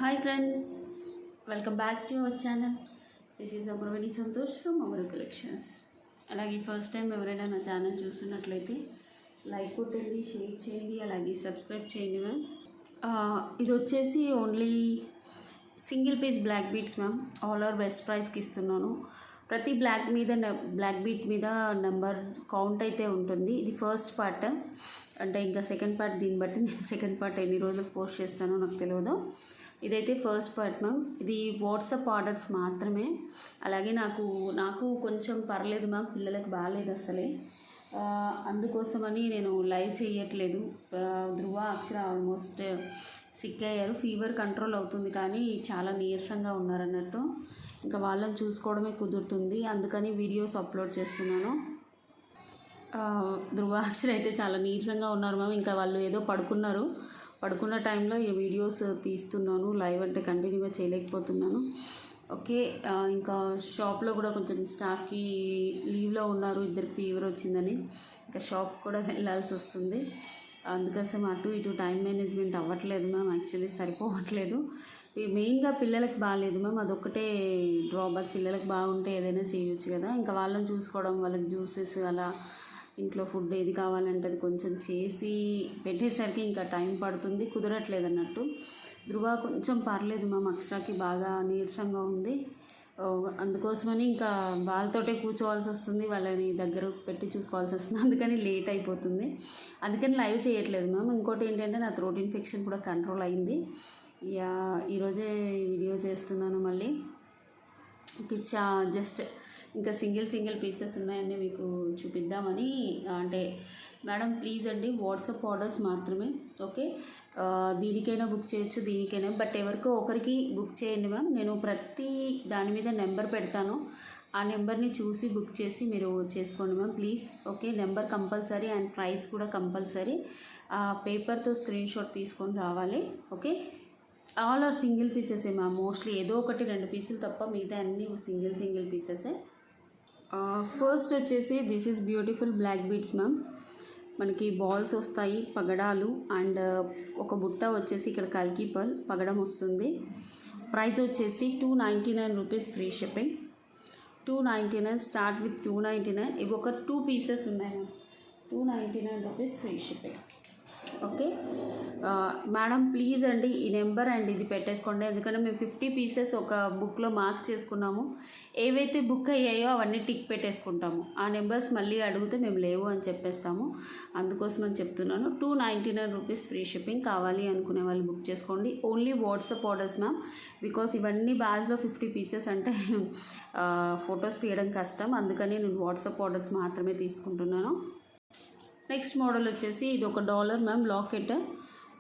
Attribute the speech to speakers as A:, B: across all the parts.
A: Hi friends, welcome back to our channel. This is Abravani Santosh from Amara Collections. అలాగే first time ఎవరైనా నా channel చూస్తున్నట్లయితే like కొట్టండి, share చేయండి, అలాగే సబ్స్క్రైబ్ చేయండి మ్యామ్. ఇది వచ్చేసి only single piece black beads ma'am. All are best ప్రైస్కి ఇస్తున్నాను. ప్రతి బ్లాక్ బీట్ మీద నెంబర్ కౌంట్ అయితే ఉంటుంది. ఇది ఫస్ట్ పార్ట్, అంటే ఇంకా సెకండ్ పార్ట్ దీన్ని బట్టి నేను సెకండ్ పార్ట్ ఎన్ని రోజులకు పోస్ట్ చేస్తానో నాకు తెలియదు. ఇదైతే ఫస్ట్ పార్ట్ మ్యామ్. ఇది వాట్సాప్ ఆర్డర్స్ మాత్రమే. అలాగే నాకు కొంచెం పర్లేదు మ్యామ్, పిల్లలకు బాగాలేదు అసలే, అందుకోసమని నేను లైవ్ చేయట్లేదు. ధృవ అక్షర ఆల్మోస్ట్ సిక్ అయ్యారు. ఫీవర్ కంట్రోల్ అవుతుంది కానీ చాలా నీరసంగా ఉన్నారన్నట్టు. ఇంకా వాళ్ళని చూసుకోవడమే కుదురుతుంది, అందుకని వీడియోస్ అప్లోడ్ చేస్తున్నాను. ధృవ అక్షర అయితే చాలా నీరసంగా ఉన్నారు మ్యామ్. ఇంకా వాళ్ళు ఏదో పడుకున్న టైంలో ఈ వీడియోస్ తీస్తున్నాను. లైవ్ అంటే కంటిన్యూగా చేయలేకపోతున్నాను. ఓకే, ఇంకా షాప్లో కూడా కొంచెం స్టాఫ్కి లీవ్లో ఉన్నారు, ఇద్దరికి ఫీవర్ వచ్చిందని. ఇంకా షాప్ కూడా వెళ్ళాల్సి వస్తుంది. అందుకోసం అటు ఇటు టైం మేనేజ్మెంట్ అవ్వట్లేదు మ్యామ్. యాక్చువల్లీ సరిపోవట్లేదు. మెయిన్గా పిల్లలకి బాగాలేదు మ్యామ్, అదొక్కటే డ్రాబ్యాక్. పిల్లలకు బాగుంటే ఏదైనా చేయొచ్చు కదా. ఇంకా వాళ్ళని చూసుకోవడం, వాళ్ళకి జ్యూసెస్ అలా ఇంట్లో ఫుడ్ ఏది కావాలంటే అది కొంచెం చేసి పెట్టేసరికి ఇంకా టైం పడుతుంది, కుదరట్లేదు అన్నట్టు. ధృవ కొంచెం పర్లేదు మ్యామ్, అక్షరాకి బాగా నీరసంగా ఉంది. అందుకోసమని ఇంకా వాళ్ళతోటే కూర్చోవాల్సి వస్తుంది, వాళ్ళని దగ్గర పెట్టి చూసుకోవాల్సి వస్తుంది. అందుకని లేట్ అయిపోతుంది, అందుకని లైవ్ చేయట్లేదు మ్యామ్. ఇంకోటి ఏంటంటే నా థ్రోట్ ఇన్ఫెక్షన్ కూడా కంట్రోల్ అయింది. ఈరోజే వీడియో చేస్తున్నాను మళ్ళీ. జస్ట్ ఇంకా సింగిల్ పీసెస్ ఉన్నాయని మీకు చూపిద్దామని. అంటే మేడం ప్లీజ్ అండి, వాట్సాప్ ఆర్డర్స్ మాత్రమే. ఓకే, దీనికైనా బుక్ చేయొచ్చు, దీనికైనా, బట్ ఎవరికో ఒకరికి బుక్ చేయండి మ్యామ్. నేను ప్రతి దాని మీద నెంబర్ పెడతాను, ఆ నెంబర్ని చూసి బుక్ చేసి మీరు చేసుకోండి ma'am please. Okay, number compulsory and price కూడా కంపల్సరీ. పేపర్తో స్క్రీన్ షాట్ తీసుకొని రావాలి. ఓకే, ఆల్ ఆర్ సింగిల్ పీసెసే మ్యామ్. మోస్ట్లీ ఏదో ఒకటి 2 పీసులు తప్ప మిగతా అన్నీ సింగిల్ పీసెసే. ఫస్ట్ వచ్చేసి this is beautiful black beads ma'am. మనకి బాల్స్ వస్తాయి, పగడాలు, అండ్ ఒక బుట్ట వచ్చేసి ఇక్కడ కల్కి పగడం వస్తుంది. ప్రైస్ వచ్చేసి 299 rupees, free shipping. 299, start with 299. ఇవి ఒక 2 పీసెస్ ఉన్నాయి ma'am. 299 rupees, free shipping. Okay madam please అండి, ఈ నెంబర్ అండ్ ఇది పెట్టేసుకోండి. ఎందుకంటే మేము 50 పీసెస్ ఒక బుక్లో మార్క్ చేసుకున్నాము. ఏవైతే బుక్ అయ్యాయో అవన్నీ టిక్ పెట్టేసుకుంటాము. ఆ నెంబర్స్ మళ్ళీ అడిగితే మేము లేవు అని చెప్పేస్తాము. అందుకోసం అని చెప్తున్నాను. 299 రూపీస్, ఫ్రీ షిప్పింగ్. కావాలి అనుకునే వాళ్ళు బుక్ చేసుకోండి. Only WhatsApp orders ma'am, because ఇవన్నీ బ్యాగ్లో 50 పీసెస్ అంటే ఫొటోస్ తీయడం కష్టం, అందుకని నేను వాట్సాప్ ఆర్డర్స్ మాత్రమే తీసుకుంటున్నాను. నెక్స్ట్ మోడల్ వచ్చేసి ఇది ఒక డాలర్ మ్యామ్.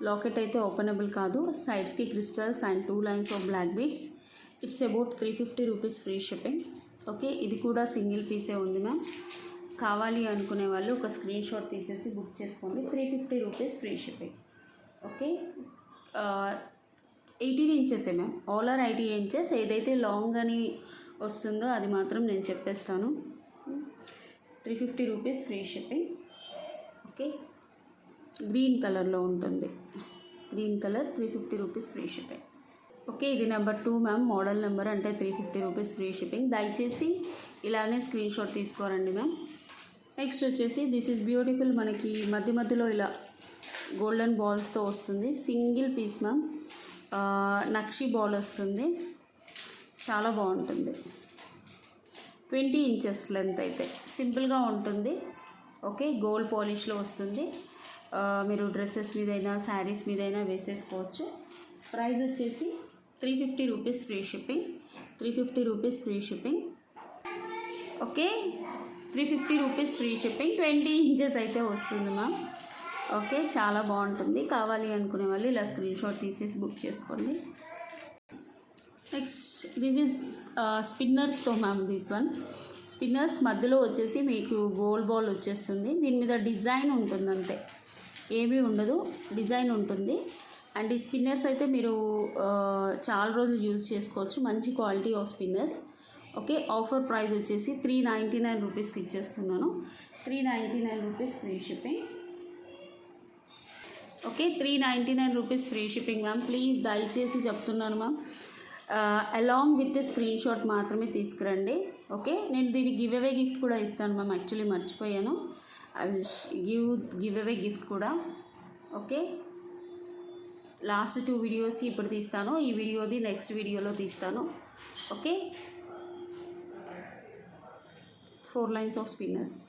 A: లాకెట్ అయితే ఓపెనబుల్ కాదు. సైడ్స్కి crystals and 2 lines of black beads. It's about 350 rupees, free shipping. Okay, ఇది కూడా సింగిల్ పీసే ఉంది మ్యామ్. కావాలి అనుకునే వాళ్ళు ఒక స్క్రీన్ షాట్ తీసేసి బుక్ చేసుకోండి. 350 రూపీస్, ఫ్రీ షిప్పింగ్. ఓకే, 18 ఇంచెసే మ్యామ్. All are 18 inches. ఏదైతే లాంగ్ అని వస్తుందో అది మాత్రం నేను చెప్పేస్తాను. 350 rupees, free shipping. Okay, green కలర్లో ఉంటుంది. Green colour, 350 rupees, free shipping. Okay, ఇది నెంబర్ 2 మ్యామ్. మోడల్ నెంబర్ అంటే 350 రూపీస్, ఫ్రీ షిప్పింగ్. దయచేసి ఇలానే స్క్రీన్ షాట్ తీసుకోరండి మ్యామ్. నెక్స్ట్ వచ్చేసి దిస్ ఈజ్ బ్యూటిఫుల్. మనకి మధ్యలో ఇలా గోల్డెన్ బాల్స్తో వస్తుంది. Single piece ma'am. నక్షి బాల్ వస్తుంది, చాలా బాగుంటుంది. 20 ఇంచెస్ లెంత్ అయితే సింపుల్గా ఉంటుంది. ఓకే, గోల్డ్ పాలిష్లో వస్తుంది. మీరు డ్రెస్సెస్ మీదైనా శారీస్ మీదైనా వేసేసుకోవచ్చు. ప్రైస్ వచ్చేసి 350 rupees, free shipping. 350 rupees, free shipping. Okay, 350 rupees, free shipping. 20 inches అయితే వస్తుంది మ్యామ్. ఓకే, చాలా బాగుంటుంది. కావాలి అనుకునే వాళ్ళు ఇలా స్క్రీన్ షాట్ తీసేసి బుక్ చేసుకోండి. నెక్స్ట్ దిస్ ఈజ్ స్పిన్నర్స్తో మ్యామ్. This one spinners. మధ్యలో వచ్చేసి మీకు గోల్డ్ బాల్ వచ్చేస్తుంది. దీని మీద డిజైన్ ఉంటుంది, అంతే, ఏమీ ఉండదు, డిజైన్ ఉంటుంది. అండ్ ఈ స్పిన్నర్స్ అయితే మీరు చాలా రోజులు యూజ్ చేసుకోవచ్చు. మంచి quality of spinners. Okay, offer price వచ్చేసి 399 రూపీస్కి ఇచ్చేస్తున్నాను. 399 rupees, free shipping. Okay 399 rupees free shipping ma'am. Please దయచేసి చెప్తున్నాను ma'am, along with screen shot మాత్రమే తీసుకురండి. ఓకే, నేను దీనికి గివ్ అవే గిఫ్ట్ కూడా ఇస్తాను మ్యామ్. యాక్చువల్లీ మర్చిపోయాను, అది గివ్ అవే గిఫ్ట్ కూడా. ఓకే, లాస్ట్ 2 వీడియోస్ ఇప్పుడు తీస్తాను, ఈ వీడియోది నెక్స్ట్ వీడియోలో తీస్తాను. Okay, 4 lines of spinners.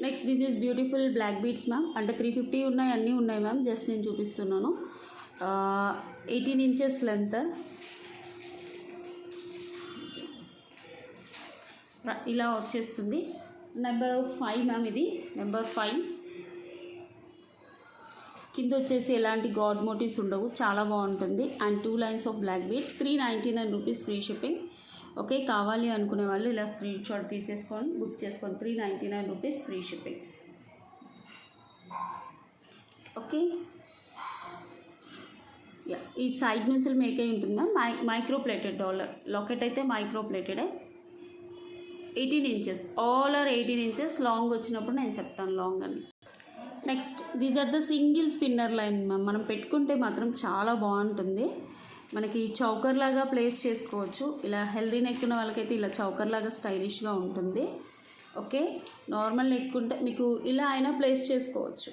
A: Next this is beautiful black beads ma'am. అంటే 350 ఉన్నాయి, అన్నీ ఉన్నాయి మ్యామ్. జస్ట్ నేను చూపిస్తున్నాను. 18 ఇంచెస్ లెంత్, ఇలా వచ్చేస్తుంది. నెంబర్ 5 మ్యామ్, ఇది నెంబర్ 5. కింద వచ్చేసి ఎలాంటి గాడ్ మోటివ్స్ ఉండవు, చాలా బాగుంటుంది. And 2 lines of black beads. 399 rupees free shipping. Okay, కావాలి అనుకునే వాళ్ళు ఇలా స్క్రీన్ షాట్ తీసేసుకొని బుక్ చేసుకొని 399 రూపీస్ ఫ్రీ షిప్పింగ్. ఓకే, ఈ సైడ్ నుంచి మేక్ అయి ఉంటుంది ma'am. Micro plated dollar locket అయితే మైక్రో ప్లేటెడే. 18 inches, all are 18 inches. Long వచ్చినప్పుడు నేను చెప్తాను లాంగ్ అని. Next these are the single spinner line ma'am. మనం పెట్టుకుంటే మాత్రం చాలా బాగుంటుంది. మనకి చౌకర్ లాగా ప్లేస్ చేసుకోవచ్చు. ఇలా హెల్దీ నెక్ ఉన్న వాళ్ళకైతే ఇలా చౌకర్ లాగా స్టైలిష్గా ఉంటుంది. ఓకే, నార్మల్ నెక్ ఉంటే మీకు ఇలా అయినా ప్లేస్ చేసుకోవచ్చు.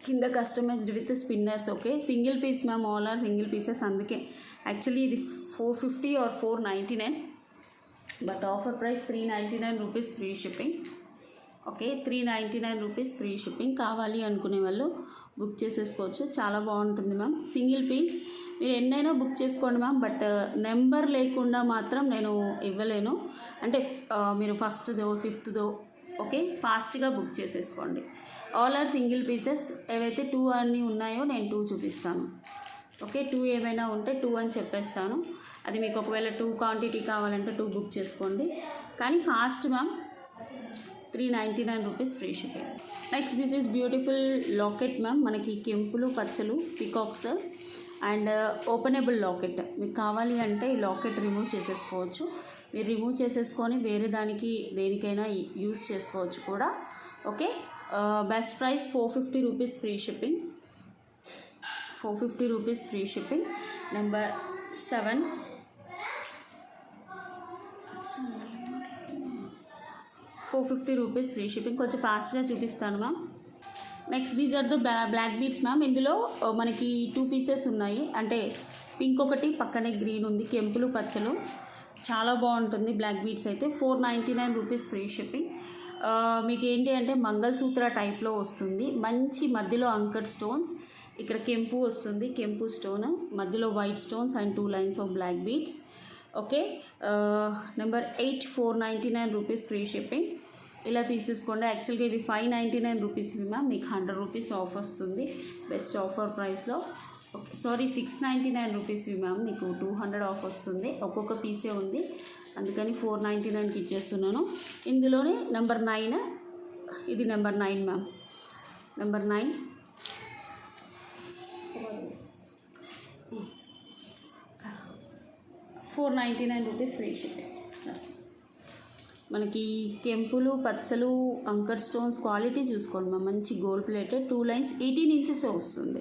A: కింద customized with spinners. Okay, single piece ma'am, all are single pieces. అందుకే యాక్చువల్లీ ఇది 450 or 499, but offer price 399 rupees free shipping. Okay, 399 rupees free shipping. కావాలి అనుకునే వాళ్ళు బుక్ చేసేసుకోవచ్చు, చాలా బాగుంటుంది మ్యామ్. సింగిల్ పీస్ మీరు ఎన్నైనా బుక్ చేసుకోండి మ్యామ్, బట్ నెంబర్ లేకుండా మాత్రం నేను ఇవ్వలేను. అంటే మీరు ఫస్ట్దో 5థ్దో ఓకే ఫాస్ట్గా బుక్ చేసేసుకోండి. All are single pieces. ఏవైతే 2 అన్నీ ఉన్నాయో నేను 2 చూపిస్తాను. ఓకే, 2 ఏమైనా ఉంటే 2 అని చెప్పేస్తాను. అది మీకు ఒకవేళ 2 క్వాంటిటీ కావాలంటే 2 బుక్ చేసుకోండి, కానీ fast ma'am. 399 rupees free shipping. Next this is beautiful locket ma'am. మనకి కెంపులు, పచ్చలు, పికాక్స్ అండ్ ఓపెనబుల్ లాకెట్. మీకు కావాలి అంటే ఈ లాకెట్ రిమూవ్ చేసేసుకోవచ్చు. మీరు రిమూవ్ చేసేసుకొని వేరే దానికి దేనికైనా యూస్ చేసుకోవచ్చు కూడా. Okay, best price 450 rupees free shipping. 450 rupees free shipping. Number 7. ₹450 free shipping. కొంచెం ఫాస్ట్గా చూపిస్తాను ma'am. Next these are the black beads ma'am. ఇందులో మనకి 2 పీసెస్ ఉన్నాయి. అంటే పింక్ ఒకటి, పక్కనే గ్రీన్ ఉంది. కెంపులు, పచ్చలు, చాలా బాగుంటుంది బ్లాక్ బీడ్స్ అయితే. 499 రూపీస్ ఫ్రీ షిప్పింగ్. మీకు ఏంటి అంటే మంగళసూత్ర టైప్లో వస్తుంది. మంచి మధ్యలో అంకర్ స్టోన్స్, ఇక్కడ కెంపు వస్తుంది, కెంపు స్టోన్, మధ్యలో white stones and 2 lines of black beads. Okay, number 8. 499 rupees free shipping. ఇలా తీసేసుకోండి. యాక్చువల్గా ఇది 599 రూపీస్ మ్యామ్. మీకు 100 రూపీస్ ఆఫ్ వస్తుంది బెస్ట్ ఆఫర్ ప్రైస్లో. Okay, sorry 699 rupees ma'am. మీకు 200 ఆఫ్ వస్తుంది. ఒక్కొక్క పీసే ఉంది, అందుకని 499కి ఇచ్చేస్తున్నాను. ఇందులోనే నెంబర్ 9, ఇది number 9 ma'am. Number 9 499 rupees free shipping. మనకి కెంపులు, పచ్చలు, అంకర్ స్టోన్స్ క్వాలిటీ చూసుకోండి మ్యామ్. మంచి గోల్డ్ ప్లేటెడ్ 2 లైన్స్. 18 ఇంచెసే వస్తుంది,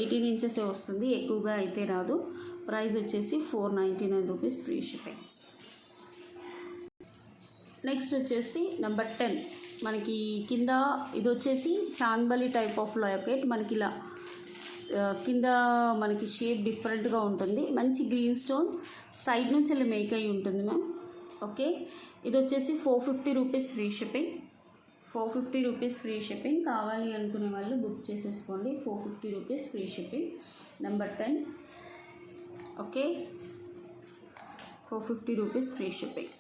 A: 18 ఇంచెసే వస్తుంది, ఎక్కువగా అయితే రాదు. ప్రైస్ వచ్చేసి 499 రూపీస్ ఫ్రీ షిప్పింగ్. నెక్స్ట్ వచ్చేసి నెంబర్ 10. మనకి కింద ఇది వచ్చేసి చాందబలి టైప్ ఆఫ్ లాకెట్. మనకి ఇలా కింద మనకి షేప్ డిఫరెంట్గా ఉంటుంది. మంచి గ్రీన్ స్టోన్ సైడ్ నుంచి ఇలా మేక్ అయి ఉంటుంది మ్యామ్. ఓకే, ఇది వచ్చేసి 450 rupees free shipping. 450 rupees free shipping. కావాలి అనుకునే వాళ్ళు బుక్ చేసేసుకోండి. 450 rupees free shipping. Number 10. Okay, 450 rupees free shipping.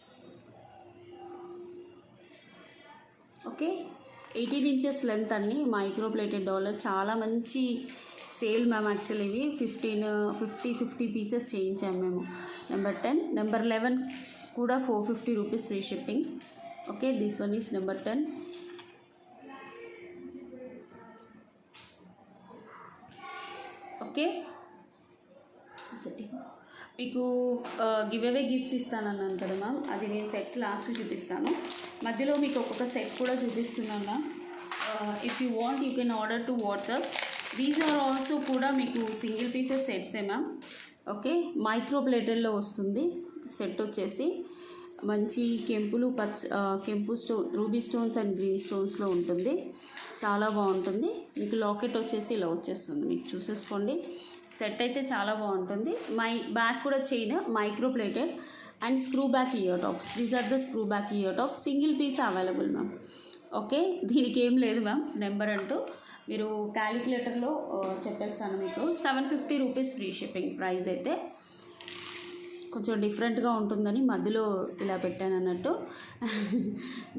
A: Okay, 18 inches length అన్ని మైక్రో ప్లేటెడ్ డాలర్. చాలా మంచి సేల్ మ్యామ్. యాక్చువల్లీ ఇవి 50 పీసెస్ చేయించాము మేము. నెంబర్ 10. నెంబర్ 11 కూడా 450 rupees free shipping. Okay, this one is number 10. Okay, మీకు గివ్ అవే గిఫ్ట్స్ ఇస్తానన్నాను కదా ma'am, అది నేను సెట్ లాస్ట్ చూపిస్తాను. మధ్యలో మీకు ఒక్కొక్క సెట్ కూడా చూపిస్తున్నాను ma'am. If you want you can order to WhatsApp. These are also కూడా మీకు సింగిల్ పీసెస్ సెట్సే మ్యామ్. ఓకే, మైక్రో ప్లేటెడ్లో వస్తుంది సెట్ వచ్చేసి. మంచి కెంపు రూబీ స్టోన్స్ అండ్ గ్రీన్ స్టోన్స్లో ఉంటుంది. చాలా బాగుంటుంది. మీకు లాకెట్ వచ్చేసి ఇలా వచ్చేస్తుంది, మీకు చూసేసుకోండి. సెట్ అయితే చాలా బాగుంటుంది. బ్యాక్ కూడా chain micro plated and screw back ear tops. These are the screw back ear tops. Single piece available ma'am. Okay, దీనికి ఏం లేదు మ్యామ్ నెంబర్ అంటూ. మీరు క్యాలిక్యులేటర్లో చెప్పేస్తాను మీకు. 750 రూపీస్ ఫ్రీ షిప్పింగ్. ప్రైస్ అయితే కొంచెం డిఫరెంట్గా ఉంటుందని మధ్యలో ఇలా పెట్టాను అన్నట్టు.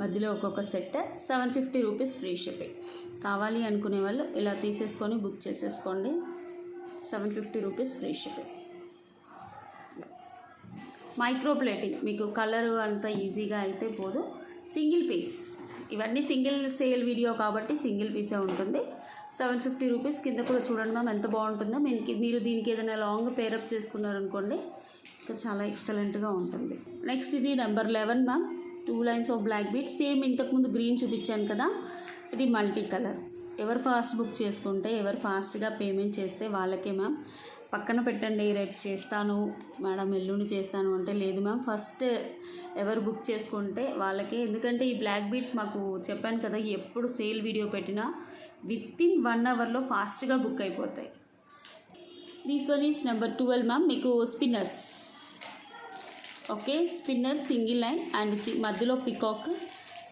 A: మధ్యలో ఒక్కొక్క సెట్ 750 రూపీస్ ఫ్రీ షిప్పింగ్. కావాలి అనుకునే వాళ్ళు ఇలా తీసేసుకొని బుక్ చేసేసుకోండి. 750 rupees free shipping. Micro plating మీకు కలర్ అంత ఈజీగా అయితే పోదు. సింగిల్ పీస్, ఇవన్నీ సింగిల్ సేల్ వీడియో కాబట్టి సింగిల్ పీసే ఉంటుంది. 750 రూపీస్. కింద కూడా చూడండి మ్యామ్ ఎంత బాగుంటుందో. మీరు దీనికి ఏదైనా లాంగ్ పేరప్ చేసుకున్నారనుకోండి ఇంకా చాలా ఎక్సలెంట్గా ఉంటుంది. నెక్స్ట్ ఇది number 11 ma'am. 2 lines of black bead. Same ఇంతకుముందు గ్రీన్ చూపించాను కదా, ఇది మల్టీ కలర్. ఎవరు ఫాస్ట్ బుక్ చేసుకుంటే, ఎవరు ఫాస్ట్గా పేమెంట్ చేస్తే వాళ్ళకే మ్యామ్. పక్కన పెట్టండి రేపు చేస్తాను మేడం, ఎల్లుండి చేస్తాను అంటే లేదు మ్యామ్. ఫస్ట్ ఎవరు బుక్ చేసుకుంటే వాళ్ళకే. ఎందుకంటే ఈ బ్లాక్ బీడ్స్ మాకు చెప్పాను కదా, ఎప్పుడు సేల్ వీడియో పెట్టినా వితిన్ 1 అవర్లో ఫాస్ట్గా బుక్ అయిపోతాయి. This one is number 12 ma'am. మీకు spinners. Okay, spinner single line and మధ్యలో పికాక్,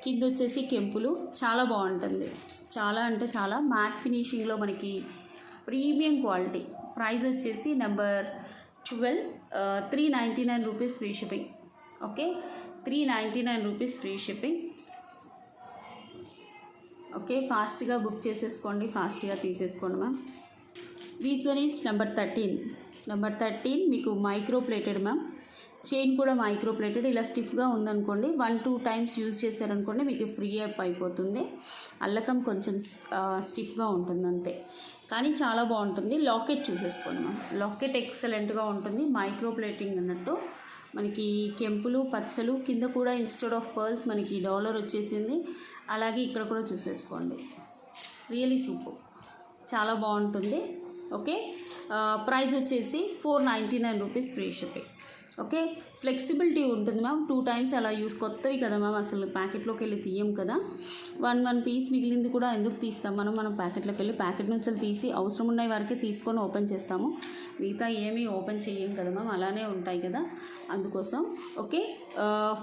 A: కింద వచ్చేసి కెంపులు. చాలా బాగుంటుంది. చాలా అంటే చాలా మ్యాట్ ఫినిషింగ్లో మనకి ప్రీమియం క్వాలిటీ. ప్రైస్ వచ్చేసి number 12, 399 rupees free shipping. Okay, 399 rupees free shipping. Okay, ఫాస్ట్గా బుక్ చేసేసుకోండి, ఫాస్ట్గా తీసేసుకోండి ma'am. These one is number 13. Number 13 మీకు మైక్రో ప్లేటెడ్ మ్యామ్. చైన్ కూడా మైక్రో ప్లేటెడ్. ఇలా స్టిఫ్గా ఉందనుకోండి, 1-2 టైమ్స్ యూజ్ చేశారనుకోండి మీకు ఫ్రీ అప్ అయిపోతుంది. అల్లకం కొంచెం స్టిఫ్గా ఉంటుంది అంతే, కానీ చాలా బాగుంటుంది. Locket చూసేసుకోండి ma'am. లాకెట్ ఎక్సలెంట్గా ఉంటుంది. మైక్రో ప్లేటింగ్ అన్నట్టు మనకి కెంపులు పచ్చలు, కింద కూడా ఇన్స్టెడ్ ఆఫ్ పర్ల్స్ మనకి డాలర్ వచ్చేసింది. అలాగే ఇక్కడ కూడా చూసేసుకోండి. రియలీ సూపర్, చాలా బాగుంటుంది. ఓకే, ప్రైస్ వచ్చేసి 499 rupees free shipping. Okay, flexibility ఉంటుంది మ్యామ్. 2 టైమ్స్ అలా యూస్. కొత్తవి కదా మ్యామ్, అసలు ప్యాకెట్లోకి వెళ్ళి తీయం కదా. 1 పీస్ మిగిలింది కూడా ఎందుకు తీస్తాం మనం ప్యాకెట్లోకి వెళ్ళి. ప్యాకెట్ నుంచి తీసి అవసరం ఉన్న వరకే తీసుకొని ఓపెన్ చేస్తాము, మిగతా ఏమీ ఓపెన్ చేయం కదా మ్యామ్, అలానే ఉంటాయి కదా, అందుకోసం. Okay,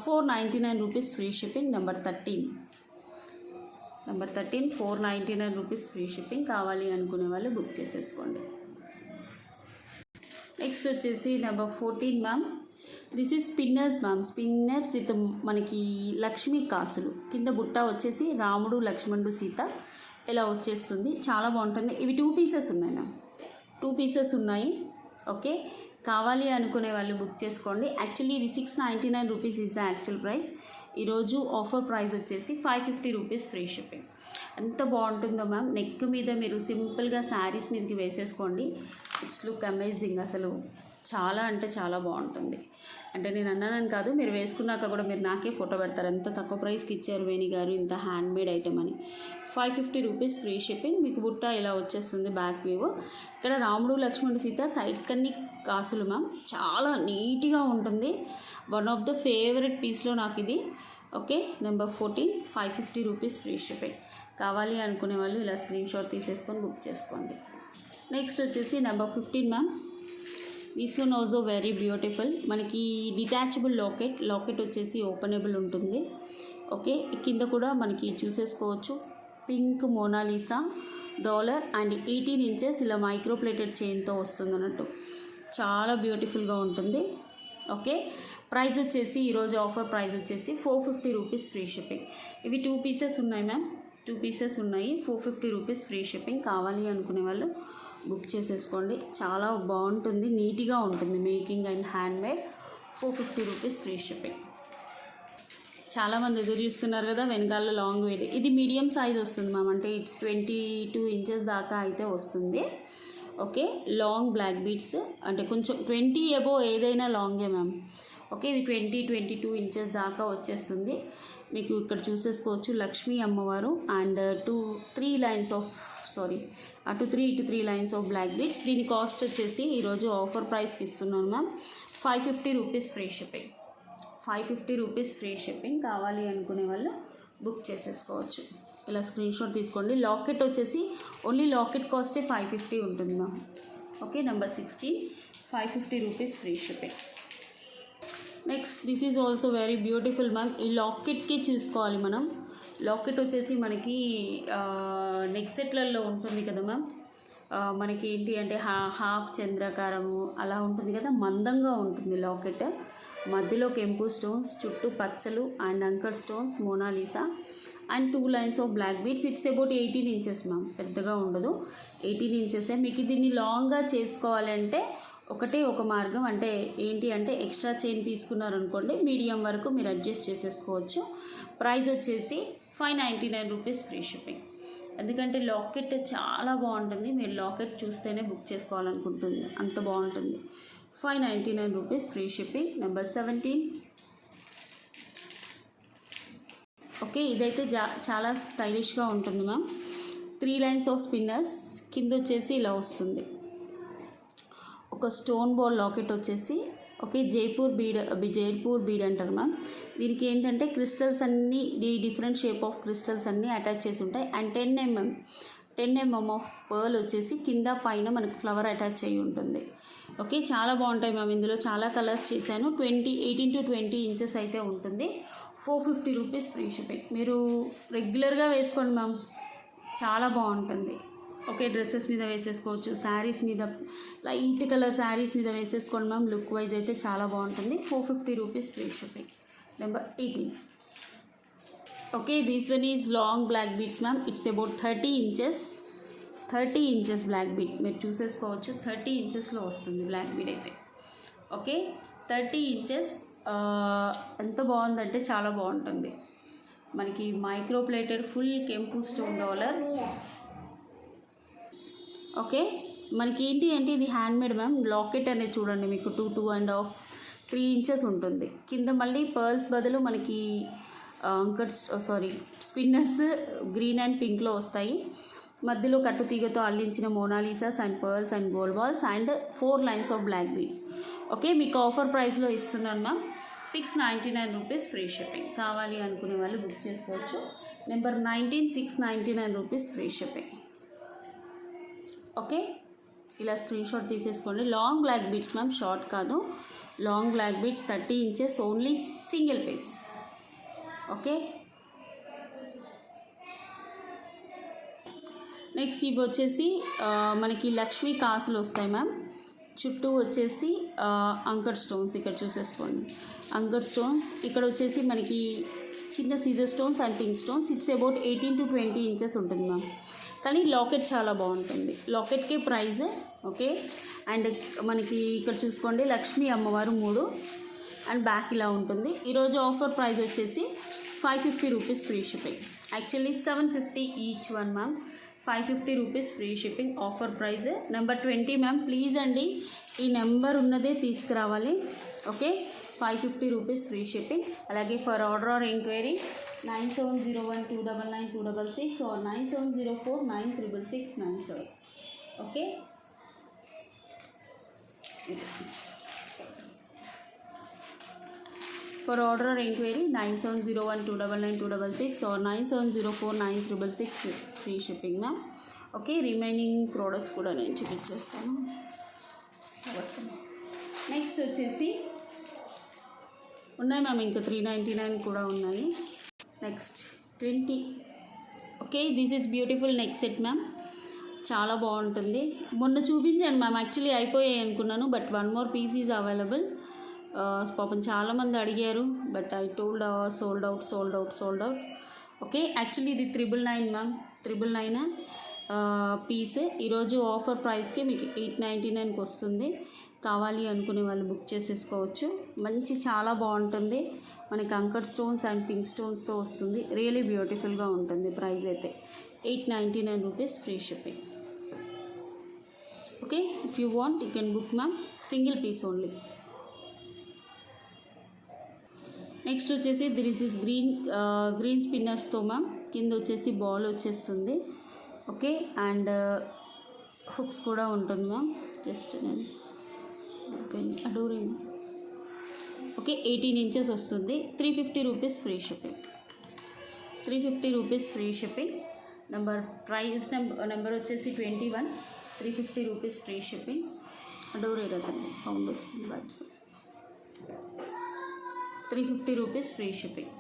A: 499 rupees free shipping. Number 13 499 rupees free shipping. కావాలి అనుకునే వాళ్ళు బుక్ చేసేసుకోండి. నెక్స్ట్ వచ్చేసి number 14 ma'am. This is spinners ma'am. Spinners with మనకి లక్ష్మీ కాసులు. కింద బుట్ట వచ్చేసి రాముడు లక్ష్మణుడు సీత ఇలా వచ్చేస్తుంది. చాలా బాగుంటుంది. ఇవి 2 పీసెస్ ఉన్నాయి మ్యామ్. 2 పీసెస్ ఉన్నాయి. ఓకే, కావాలి అనుకునే వాళ్ళు బుక్ చేసుకోండి. యాక్చువల్లీ ఇది 699 rupees is the actual price. ఈరోజు ఆఫర్ ప్రైస్ వచ్చేసి 550 రూపీస్ ఫ్రీ షిప్పింగ్. ఎంత బాగుంటుందో మ్యామ్. నెక్ మీద మీరు సింపుల్గా శారీస్ మీదకి వేసేసుకోండి. It's look amazing. అసలు చాలా అంటే చాలా బాగుంటుంది. అంటే నేను అన్నానని కాదు, మీరు వేసుకున్నాక కూడా మీరు నాకే ఫోటో పెడతారు, ఎంత తక్కువ ప్రైస్కి ఇచ్చారు వేణి గారు ఇంత హ్యాండ్మేడ్ ఐటమ్ అని. 550 రూపీస్ ఫ్రీ షిప్పింగ్. మీకు బుట్ట ఇలా వచ్చేస్తుంది, బ్యాక్ వ్యూ. ఇక్కడ రాముడు లక్ష్మణుడు సీత, సైడ్స్ కన్నీ కాసులు మ్యామ్. చాలా నీట్గా ఉంటుంది. వన్ ఆఫ్ ద ఫేవరెట్ పీస్లో నాకు ఇది. Okay, number 14, 550 rupees free shipping. కావాలి అనుకునే వాళ్ళు ఇలా స్క్రీన్ షాట్ తీసేసుకొని బుక్ చేసుకోండి. నెక్స్ట్ వచ్చేసి number 15 ma'am. This one also very beautiful. మనకి డిటాచబుల్ లాకెట్ వచ్చేసి ఓపెనబుల్ ఉంటుంది. ఓకే, కింద కూడా మనకి చూసేసుకోవచ్చు. Pink Mona Lisa dollar and 18 inches ఇలా మైక్రో ప్లేటెడ్ చైన్తో వస్తుంది అన్నట్టు. చాలా బ్యూటిఫుల్గా ఉంటుంది. ఓకే, ప్రైస్ వచ్చేసి ఈరోజు ఆఫర్ ప్రైస్ వచ్చేసి 450 రూపీస్ ఫ్రీ షిప్పింగ్. ఇవి 2 పీసెస్ ఉన్నాయి మ్యామ్. 2 పీసెస్ ఉన్నాయి. 450 రూపీస్ ఫ్రీ షిప్పింగ్. కావాలి అనుకునే వాళ్ళు బుక్ చేసేసుకోండి. చాలా బాగుంటుంది, నీట్గా ఉంటుంది. Making and handmade. 450 rupees free shipping. చాలామంది ఎదురు చూస్తున్నారు కదా వెనకాల లాంగ్ వేది. ఇది మీడియం సైజ్ వస్తుంది మ్యామ్. అంటే ఇట్స్ 22 ఇంచెస్ దాకా అయితే వస్తుంది. Okay, long black beads. అంటే కొంచెం 20 అబోవ్ ఏదైనా లాంగే మ్యామ్. ఓకే, ఇది 22 ఇంచెస్ దాకా వచ్చేస్తుంది. మీకు ఇక్కడ చూసేసుకోవచ్చు లక్ష్మీ అమ్మవారు అండ్ 2-3 లైన్స్ ఆఫ్ అటు 3 ఇటు 3 లైన్స్ ఆఫ్ బ్లాక్ బీడ్స్. దీని కాస్ట్ వచ్చేసి ఈరోజు ఆఫర్ ప్రైస్కి ఇస్తున్నాను ma'am, 550 rupees free shipping. 550 rupees free shipping. కావాలి అనుకునే వాళ్ళు బుక్ చేసేసుకోవచ్చు. ఇలా స్క్రీన్ షాట్ తీసుకోండి. లాకెట్ వచ్చేసి ఓన్లీ లాకెట్ కాస్టే 550 ఉంటుంది ma'am. Okay, number 16, 550 rupees free shipping. Next this is also very beautiful ma'am. ఈ లాకెట్కి చూసుకోవాలి మనం. లాకెట్ వచ్చేసి మనకి నెక్ సెట్లలో ఉంటుంది కదా మ్యామ్. మనకి ఏంటి అంటే హాఫ్ చంద్రాకారము అలా ఉంటుంది కదా, మందంగా ఉంటుంది లాకెట్. మధ్యలో కెంపు స్టోన్స్, చుట్టూ పచ్చలు అండ్ అంకర్ stones, Mona Lisa and 2 lines of black beads. It's about 18 inches ma'am, పెద్దగా ఉండదు, 18 ఇంచెసే. మీకు దీన్ని లాంగ్గా చేసుకోవాలంటే ఒకటే ఒక మార్గం, అంటే ఏంటి అంటే ఎక్స్ట్రా చైన్ తీసుకున్నారనుకోండి, మీడియం వరకు మీరు అడ్జస్ట్ చేసేసుకోవచ్చు. ప్రైస్ వచ్చేసి 599 రూపీస్ ఫ్రీ షిప్పింగ్. ఎందుకంటే లాకెట్ చాలా బాగుంటుంది, మీరు లాకెట్ చూస్తేనే బుక్ చేసుకోవాలనుకుంటుంది, అంత బాగుంటుంది. 599 rupees free shipping. Number 17. Okay, ఇదైతే చాలా స్టైలిష్గా ఉంటుంది మ్యామ్. 3 లైన్స్ ఆఫ్ స్పిన్నర్స్, కింద వచ్చేసి ఇలా వస్తుంది. ఒక స్టోన్ బాల్ లాకెట్ వచ్చేసి, ఓకే, జైపూర్ బీడ్ అంటారు మ్యామ్. దీనికి ఏంటంటే క్రిస్టల్స్ అన్నీ, డిఫరెంట్ షేప్ ఆఫ్ క్రిస్టల్స్ అన్నీ అటాచ్ చేసి ఉంటాయి. అండ్ 10 mm ఆఫ్ పర్ల్ వచ్చేసి కింద పైన మనకు ఫ్లవర్ అటాచ్ అయ్యి ఉంటుంది. ఓకే, చాలా బాగుంటాయి మ్యామ్. ఇందులో చాలా కలర్స్ చేశాను. 18 to 20 ఇంచెస్ అయితే ఉంటుంది. 450 రూపీస్ ఫ్రీ షిప్పింగ్. మీరు రెగ్యులర్గా వేసుకోండి మ్యామ్, చాలా బాగుంటుంది. ఓకే, డ్రెస్సెస్ మీద వేసేసుకోవచ్చు, శారీస్ మీద, లైట్ కలర్ శారీస్ మీద వేసేసుకోండి మ్యామ్. లుక్ వైజ్ అయితే చాలా బాగుంటుంది. 450 rupees free shipping. Number 18. Okay, this one is long black beads ma'am. It's about 30 inches black bead. మీరు చూసేసుకోవచ్చు, 30 ఇంచెస్లో వస్తుంది బ్లాక్ బీడ్ అయితే. Okay, 30 inches. ఎంత బాగుందంటే చాలా బాగుంటుంది. మనకి మైక్రో ప్లేటెడ్ ఫుల్ కెంపు స్టోన్ డాలర్. ఓకే, మనకి ఏంటి అంటే ఇది హ్యాండ్మేడ్ మ్యామ్. లాకెట్ అనేది చూడండి, మీకు 2.5 3 ఇంచెస్ ఉంటుంది. కింద మళ్ళీ పర్ల్స్ బదులు మనకి స్పిన్నర్స్ గ్రీన్ అండ్ పింక్లో వస్తాయి. మధ్యలో కట్టు తీగతో అల్లించిన Mona Lisas and pearls and gold balls and 4 lines of black beads. Okay, మీకు ఆఫర్ ప్రైస్లో ఇస్తున్నాను మ్యామ్, 699 రూపీస్ ఫ్రీ షిప్పింగ్. కావాలి అనుకునే వాళ్ళు బుక్ చేసుకోవచ్చు. Number 19, 699 rupees free shipping. Okay, ఇలా స్క్రీన్ షాట్ తీసేసుకోండి. Long black beads ma'am, short కాదు. Long black beads 30 inches, only single piece. Okay, next ఇవి వచ్చేసి మనకి లక్ష్మీ కాసులు వస్తాయి మ్యామ్. చుట్టూ వచ్చేసి అంకర్ స్టోన్స్, ఇక్కడ చూసేసుకోండి అంకర్ స్టోన్స్. ఇక్కడ వచ్చేసి మనకి చిన్న సీజర్ stones and pink stones. It's about 18 to 20 inches ఉంటుంది మ్యామ్. కానీ లాకెట్ చాలా బాగుంటుంది, లాకెట్కి ప్రైజ్. ఓకే, అండ్ మనకి ఇక్కడ చూసుకోండి లక్ష్మీ అమ్మవారు 3 అండ్ బ్యాక్ ఇలా ఉంటుంది. ఈరోజు ఆఫర్ ప్రైస్ వచ్చేసి 550 rupees free shipping. Actually 750 each one ma'am. 550 rupees free shipping, offer price. Number 20 ma'am, please అండి ఈ నెంబర్ ఉన్నదే తీసుకురావాలి. Okay, 550 rupees free shipping. అలాగే for order or enquiry 9701299266 or 9704966697. Okay, for order or enquiry 9701299266 or 97049666 free shipping ma'am. Okay, remaining products కూడా నేను చూపించేస్తాను. Next వచ్చేసి ఉన్నాయి మ్యామ్, ఇంకా 399 కూడా ఉన్నాయి. Next 20. Okay, this is beautiful neck set ma'am, చాలా బాగుంటుంది. మొన్న చూపించాను మ్యామ్, యాక్చువల్లీ అయిపోయాయి అనుకున్నాను, but 1 more piece is available. పాపం చాలామంది అడిగారు, but I told sold out. Okay, actually ఇది 999 మ్యామ్, 999 పీస్. ఈరోజు ఆఫర్ ప్రైస్కి మీకు 899కి వస్తుంది. కావాలి అనుకునే వాళ్ళు బుక్ చేసేసుకోవచ్చు. మంచి చాలా బాగుంటుంది. మనకి అంకర్ స్టోన్స్ అండ్ పింక్ స్టోన్స్తో వస్తుంది. రియలీ బ్యూటిఫుల్గా ఉంటుంది. ప్రైస్ అయితే 899 rupees free shipping. Okay, if you want you can book ma'am, single piece only. Next వచ్చేసి దిస్ ఇస్ గ్రీన్ స్పిన్నర్స్తో మ్యామ్. కింద వచ్చేసి బాల్ వచ్చేస్తుంది. ఓకే. అండ్ హుక్స్ కూడా ఉంటుంది మ్యామ్. జస్ట్ నేను అడోరింగ్. ఓకే, 18 ఇంచెస్ వస్తుంది. 350 rupees free shipping. 350 rupees free shipping. Number వచ్చేసి 21. 350 రూపీస్ ఫ్రీ షిప్పింగ్. డోర్ ఏరదండి, సౌండ్ వస్తుంది బైట్స్. 350 rupees free shipping.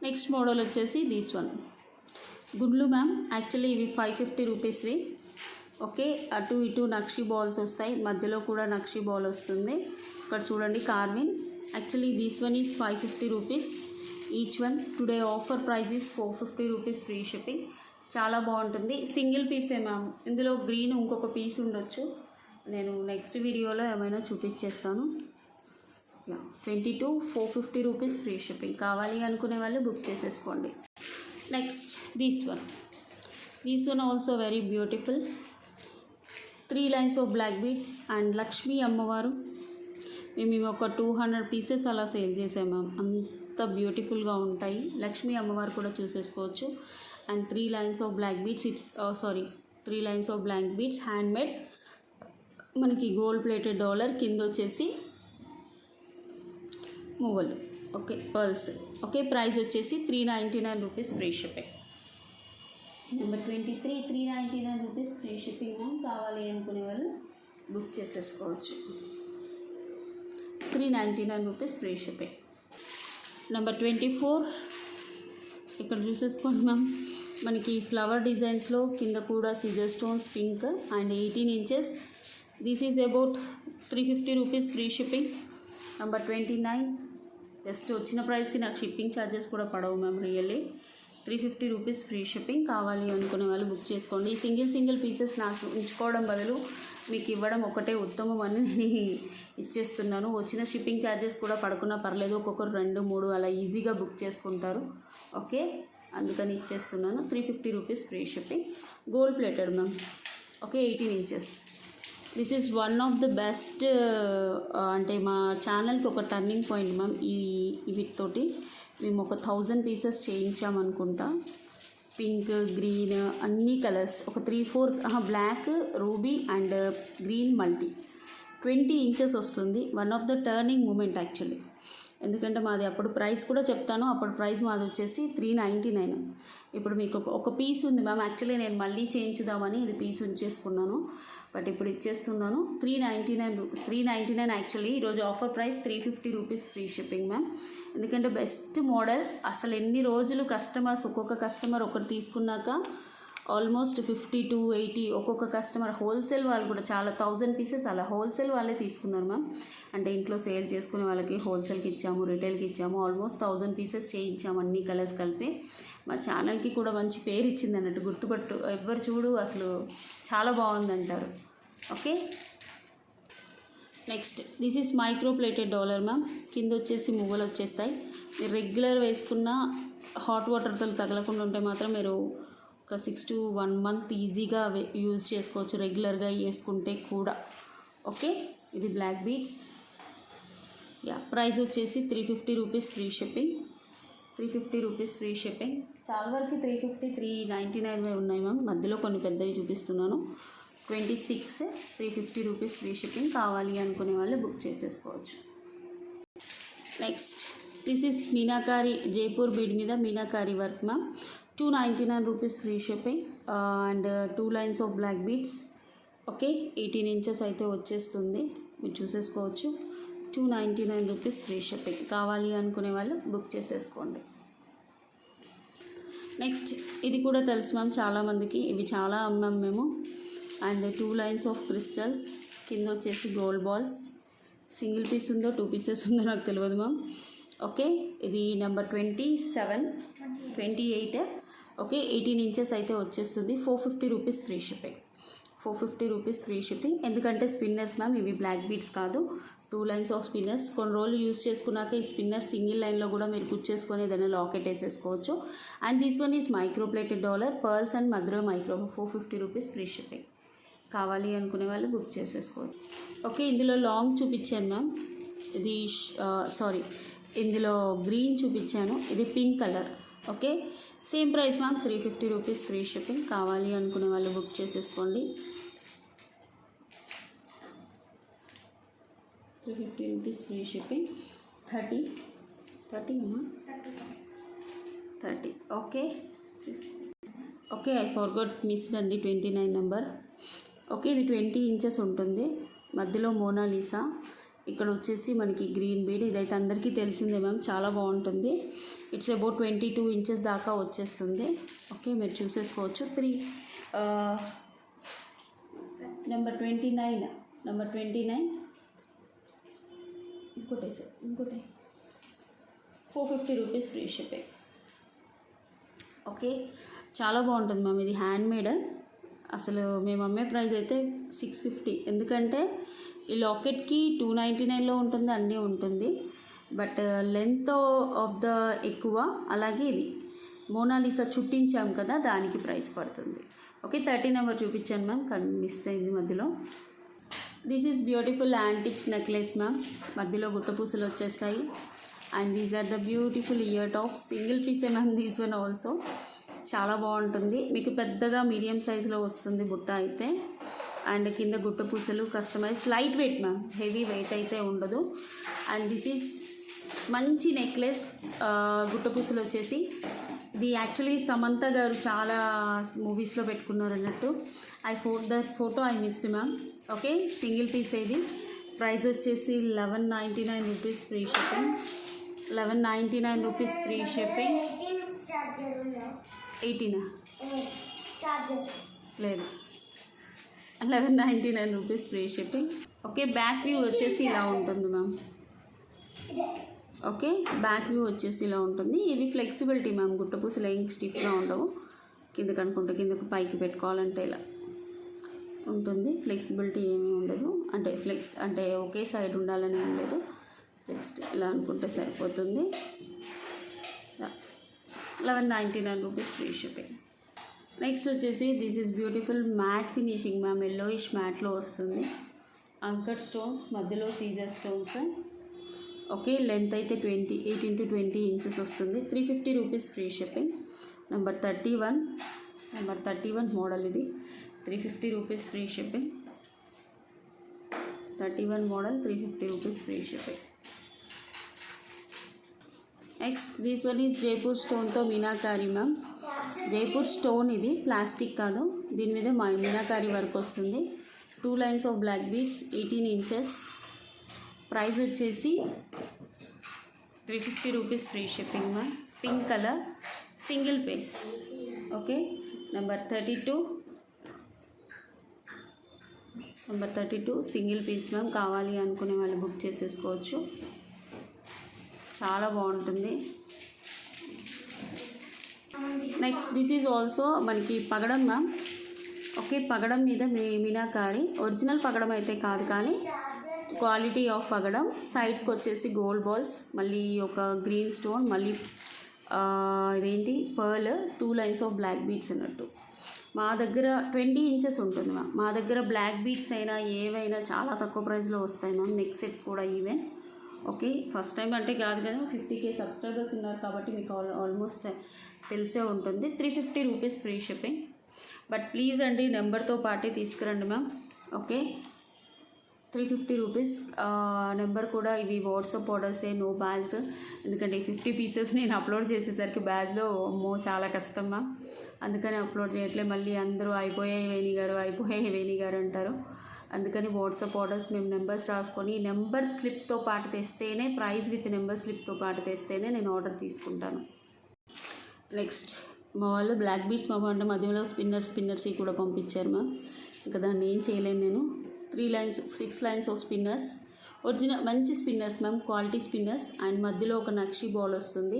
A: Next model వచ్చేసి దిస్ వన్ గుడ్లు మ్యామ్. యాక్చువల్లీ ఇవి 550 రూపీస్వి. ఓకే, అటు ఇటు నక్షి బాల్స్ వస్తాయి, మధ్యలో కూడా నక్షి బాల్ వస్తుంది. ఇక్కడ చూడండి కార్విన్. Actually this one is 550 rupees each one. Today offer price is 450 rupees free shipping. చాలా బాగుంటుంది. సింగిల్ పీసే మ్యామ్. ఇందులో గ్రీన్ ఇంకొక పీస్ ఉండొచ్చు, నేను నెక్స్ట్ వీడియోలో ఏమైనా చూపించేస్తాను. 22 450 రూపీస్ ఫ్రీ షిప్పింగ్. కావాలి అనుకునే వాళ్ళు బుక్ చేసేసుకోండి. Next this one also very beautiful. 3 lines of black beads and Lakshmi అమ్మవారు. మేము ఒక 200 పీసెస్ అలా సేల్ చేసాం మ్యామ్. అంత బ్యూటిఫుల్గా ఉంటాయి. లక్ష్మీ అమ్మవారు కూడా చూసేసుకోవచ్చు. And 3 lines of black beads. 3 lines of black beads handmade. మనకి గోల్డ్ ప్లేటెడ్ డాలర్, కింద వచ్చేసి మూవలు. Okay, pearls. ఓకే, ప్రైస్ వచ్చేసి 399 rupees free shipping. Number 23 399 rupees free shipping ma'am. కావాలి అనుకునే వాళ్ళు బుక్ చేసేసుకోవచ్చు. 399 రూపీస్ ఫ్రీ షిప్పింగ్. నెంబర్ 24 ఇక్కడ చూసేసుకోండి మ్యామ్. మనకి ఫ్లవర్ డిజైన్స్లో కింద కూడా సిజర్ stones pink and 18 inches. This is about 350 rupees free shipping. Number 29 just వచ్చిన ప్రైస్కి నాకు షిప్పింగ్ ఛార్జెస్ కూడా పడవు ma'am. Really 350 rupees free shipping. కావాలి అనుకునే వాళ్ళు బుక్ చేసుకోండి. సింగిల్ పీసెస్ నాకు ఉంచుకోవడం బదులు మీకు ఇవ్వడం ఒకటే ఉత్తమం అని నేను ఇచ్చేస్తున్నాను. వచ్చిన షిప్పింగ్ ఛార్జెస్ కూడా పడుకున్నా పర్లేదు, ఒక్కొక్కరు 2 3 అలా ఈజీగా బుక్ చేసుకుంటారు. ఓకే, అందుకని ఇచ్చేస్తున్నాను. 350 rupees free shipping. Gold plated ma'am. Okay, 18 inches. This is one of the best. అంటే మా ఛానల్కి ఒక టర్నింగ్ పాయింట్ మ్యామ్. వీటితోటి మేము ఒక 1000 పీసెస్ చేయించామనుకుంటా. పింక్, గ్రీన్, అన్ని కలర్స్. ఒక 3-4 black, ruby and green multi. 20 inches వస్తుంది. One of the turning moment actually. ఎందుకంటే మాది అప్పుడు ప్రైస్ కూడా చెప్తాను. అప్పుడు ప్రైస్ మాది వచ్చేసి 399. ఇప్పుడు మీకు ఒక పీస్ ఉంది మ్యామ్. యాక్చువల్లీ నేను మళ్ళీ చేయించుదామని ఇది పీస్ ఉంచేసుకున్నాను, బట్ ఇప్పుడు ఇచ్చేస్తున్నాను. 399 యాక్చువల్లీ. ఈరోజు offer price 350 rupees free shipping ma'am. ఎందుకంటే బెస్ట్ మోడల్. అసలు ఎన్ని రోజులు ఒక్కొక్క కస్టమర్ ఒకటి తీసుకున్నాక ఆల్మోస్ట్ 50 to 80 ఒక్కొక్క కస్టమర్. హోల్సేల్ వాళ్ళు కూడా చాలా 1000 పీసెస్ అలా హోల్సేల్ వాళ్ళే తీసుకున్నారు మ్యామ్. అంటే ఇంట్లో సేల్ చేసుకునే వాళ్ళకి హోల్సేల్కి ఇచ్చాము, రిటైల్కి ఇచ్చాము. ఆల్మోస్ట్ 1000 పీసెస్ చేయించాము, అన్ని కలర్స్ కలిపి. మా ఛానల్కి కూడా మంచి పేరు ఇచ్చింది అన్నట్టు. గుర్తుపట్టు ఎవరు చూడు అసలు చాలా బాగుందంటారు. Okay, next this is micro plated dollar ma'am. కింద వచ్చేసి మువ్వలు వచ్చేస్తాయి. మీరు రెగ్యులర్ వేసుకున్న హాట్ వాటర్తో తగలకుండా ఉంటే మాత్రం మీరు ఒక 6 to 1 month ఈజీగా యూజ్ చేసుకోవచ్చు, రెగ్యులర్గా వేసుకుంటే కూడా. ఓకే, ఇది బ్లాక్ బీడ్స్. ప్రైస్ వచ్చేసి 350 rupees free shipping. 350 rupees free shipping. చాలా వరకు 350 399 ఉన్నాయి మ్యామ్. మధ్యలో కొన్ని పెద్దవి చూపిస్తున్నాను. 26 350 రూపీస్ ఫ్రీ షిప్పింగ్. కావాలి అనుకునే వాళ్ళు బుక్ చేసేసుకోవచ్చు. Next this is meenakari, Jaipur bead మీద meenakari work ma'am. 299 rupees free shipping and 2 lines of black beads. Okay, 18 inches అయితే వచ్చేస్తుంది, మీరు చూసేసుకోవచ్చు. 299 రూపీస్ ఫ్రీ షిప్పింగ్. కావాలి అనుకునే వాళ్ళు బుక్ చేసేసుకోండి. నెక్స్ట్ ఇది కూడా తెలుసు మ్యామ్ చాలామందికి. ఇవి చాలా అమ్మాం మేము. And 2 lines of crystals. కింద వచ్చేసి గోల్డ్ బాల్స్. సింగిల్ పీస్ ఉందో 2 pieces ఉందో నాకు తెలియదు మ్యామ్. ఓకే, ఇది నెంబర్ 28. ఓకే, 18 ఇంచెస్ అయితే వచ్చేస్తుంది. 450 rupees free shipping. 450 rupees free shipping. ఎందుకంటే స్పిన్నర్స్ మ్యామ్, ఇవి బ్లాక్ బీడ్స్ కాదు, 2 lines ఆఫ్ స్పిన్నర్స్. కొన్ని రోజులు యూజ్ చేసుకున్నాక ఈ స్పిన్నర్ సింగిల్ లైన్లో కూడా మీరు కుచ్చేసుకొని ఏదైనా లాకెట్ వేసేసుకోవచ్చు. And this one is micro plated dollar, pearls and మధ్యలో మైక్రో. 450 rupees free shipping. కావాలి అనుకునే వాళ్ళు బుక్ చేసేసుకోవచ్చు. ఓకే, ఇందులో లాంగ్ చూపించాను మ్యామ్. ఇది ఇందులో గ్రీన్ చూపించాను. ఇది pink colour. Okay, same price ma'am, 350 rupees free shipping. కావాలి అనుకునే వాళ్ళు బుక్ చేసేసుకోండి. 350 రూపీస్ ఫ్రీ షిప్పింగ్. 30 అమ్మా, 30. Okay okay, I forgot, missed అండి 29 నెంబర్. ఓకే, ఇది 20 ఇంచెస్ ఉంటుంది. మధ్యలో మోనాలిసా, ఇక్కడ వచ్చేసి మనకి గ్రీన్ బీడ్. ఇదైతే అందరికీ తెలిసిందే మ్యామ్, చాలా బాగుంటుంది. ఇట్స్ అబౌట్ 22 ఇంచెస్ దాకా వచ్చేస్తుంది. ఓకే, మీరు చూసేసుకోవచ్చు. నెంబర్ 29 ఇంకోటి 450 రూపీస్ ఫ్రీ షిప్పింగ్. ఓకే, చాలా బాగుంటుంది మ్యామ్. ఇది హ్యాండ్మేడ్. అసలు మేము అమ్మే ప్రైస్ అయితే 650. ఎందుకంటే ఈ లాకెట్కి 299లో ఉంటుంది, అన్నీ ఉంటుంది. బట్ లెంత్ ఆఫ్ ద ఎక్కువ. అలాగే ఇది మోనాలిసా చుట్టించాం కదా, దానికి ప్రైస్ పడుతుంది. ఓకే, 30 నెంబర్ చూపించాను మ్యామ్, కానీ మిస్ అయింది మధ్యలో. This is beautiful antique necklace ma'am. మధ్యలో గుట్టపూసలు వచ్చేస్తాయి. And these are the beautiful ear tops. Single పీసే మ్యామ్, దీస్ వన్ ఆల్సో. చాలా బాగుంటుంది. మీకు పెద్దగా మీడియం సైజులో వస్తుంది బుట్ట అయితే. అండ్ కింద గుట్ట పూసలు customize. Light weight ma'am, heavy weight అయితే ఉండదు. అండ్ దిస్ ఈజ్ మంచి నెక్లెస్. గుట్ట పూసలు వచ్చేసి ఇది యాక్చువల్లీ సమంత గారు చాలా మూవీస్లో పెట్టుకున్నారు అన్నట్టు. Photo I missed ma'am. Okay, single piece ఇది. ప్రైస్ వచ్చేసి 1199 rupees free shipping. 1199 rupees free shipping. 18 లేదు, 1199 rupees free shipping. Okay, back view వచ్చేసి ఇలా ఉంటుంది మ్యామ్. ఓకే, బ్యాక్ వ్యూ వచ్చేసి ఇలా ఉంటుంది. ఇది ఫ్లెక్సిబిలిటీ మ్యామ్, గుట్టపూసలు ఏం స్టిఫ్గా ఉండవు. కిందకి అనుకుంటే కిందకు పైకి పెట్టుకోవాలంటే ఇలా ఉంటుంది. ఫ్లెక్సిబిలిటీ ఏమీ ఉండదు. అంటే ఒకే సైడ్ ఉండాలని ఏం లేదు. జస్ట్ ఇలా అనుకుంటే సరిపోతుంది. 1199 రూపీస్ ఫ్రీ షిప్పింగ్. నెక్స్ట్ వచ్చేసి this is beautiful matte finishing ma'am. Yellowish మ్యాట్లో వస్తుంది. అంకట్ స్టోన్స్, మధ్యలో సీజర్ స్టోన్స్. ఓకే, లెంత్ అయితే 8 into 20 ఇంచెస్ వస్తుంది. 350 rupees free shipping. Number 31 model ఇది. 350 rupees free shipping. 31 model, 350 rupees free shipping. Next this one is Jaipur స్టోన్తో meenakari ma'am. Jaipur stone ఇది, plastic కాదు. దీని మీద మీనాకారి వర్క్ వస్తుంది. 2 lines of black beads, 18 inches. Price వచ్చేసి 350 rupees free shipping ma'am. Pink colour, single piece. Okay, number 32 single piece ma'am. కావాలి అనుకునే వాళ్ళు బుక్ చేసేసుకోవచ్చు. చాలా బాగుంటుంది. నెక్స్ట్ దిస్ ఈజ్ ఆల్సో మనకి పగడం మ్యామ్. ఓకే, పగడం మీద మీనాకారి. ఒరిజినల్ పగడం అయితే కాదు, కానీ క్వాలిటీ ఆఫ్ పగడం. సైడ్స్కి వచ్చేసి గోల్డ్ బాల్స్, మళ్ళీ ఒక గ్రీన్ స్టోన్, మళ్ళీ ఇదేంటి pearl, 2 lines of black beads అన్నట్టు. మా దగ్గర 20 ఇంచెస్ ఉంటుంది మ్యామ్. మా దగ్గర బ్లాక్ బీడ్స్ అయినా ఏవైనా చాలా తక్కువ ప్రైస్లో వస్తాయి మ్యామ్. నెక్ సెట్స్ కూడా ఈవెన్. ఓకే, ఫస్ట్ టైం అంటే కాదు కదా, 50K సబ్స్క్రైబర్స్ ఉన్నారు కాబట్టి మీకు ఆల్మోస్ట్ తెలిసే ఉంటుంది. 350 rupees free shipping. But please అండి, నెంబర్తో పాటే తీసుకురండి మ్యామ్. Okay, 350 rupees. నెంబర్ కూడా ఇవి వాట్సాప్ ఆర్డర్సే, నో బ్యాగ్స్. ఎందుకంటే 50 పీసెస్ నేను అప్లోడ్ చేసేసరికి బ్యాగ్లో చాలా కష్టం మ్యామ్. అందుకని అప్లోడ్ చేయట్లే. మళ్ళీ అందరూ అయిపోయాయి వేణి గారు అంటారు. అందుకని వాట్సాప్ ఆర్డర్స్ మేము నెంబర్స్ రాసుకొని నెంబర్ స్లిప్తో పాటు తెస్తేనే, ప్రైస్ విత్ నెంబర్ స్లిప్తో పాటు తెస్తేనే నేను ఆర్డర్ తీసుకుంటాను. నెక్స్ట్ మా వాళ్ళు బ్లాక్ బీడ్స్ అంటే మధ్యలో స్పిన్నర్స్ కూడా పంపించారు మ్యామ్. ఇంకా దాన్ని ఏం చేయలేను నేను. 6 లైన్స్ ఆఫ్ స్పిన్నర్స్, ఒరిజినల్ మంచి spinners ma'am, quality spinners. And మధ్యలో ఒక నక్షి బాల్ వస్తుంది.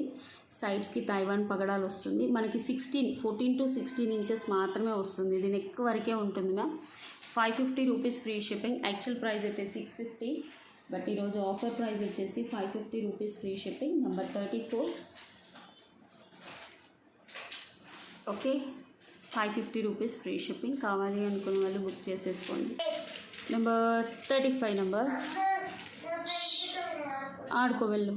A: సైడ్స్కి తైవాన్ పగడాలు వస్తుంది. మనకి 14 to 16 ఇంచెస్ మాత్రమే వస్తుంది. ఇది నెక్ వరకే ఉంటుంది ma'am. 550 rupees free shipping. Actual price అయితే 650, బట్ ఈరోజు ఆఫర్ ప్రైస్ వచ్చేసి 550 rupees free shipping. Number 34. Okay, 550 rupees free shipping. కావాలి అనుకునే వాళ్ళు బుక్ చేసేసుకోండి. Number 35 number. ఆడుకో వెళ్ళు.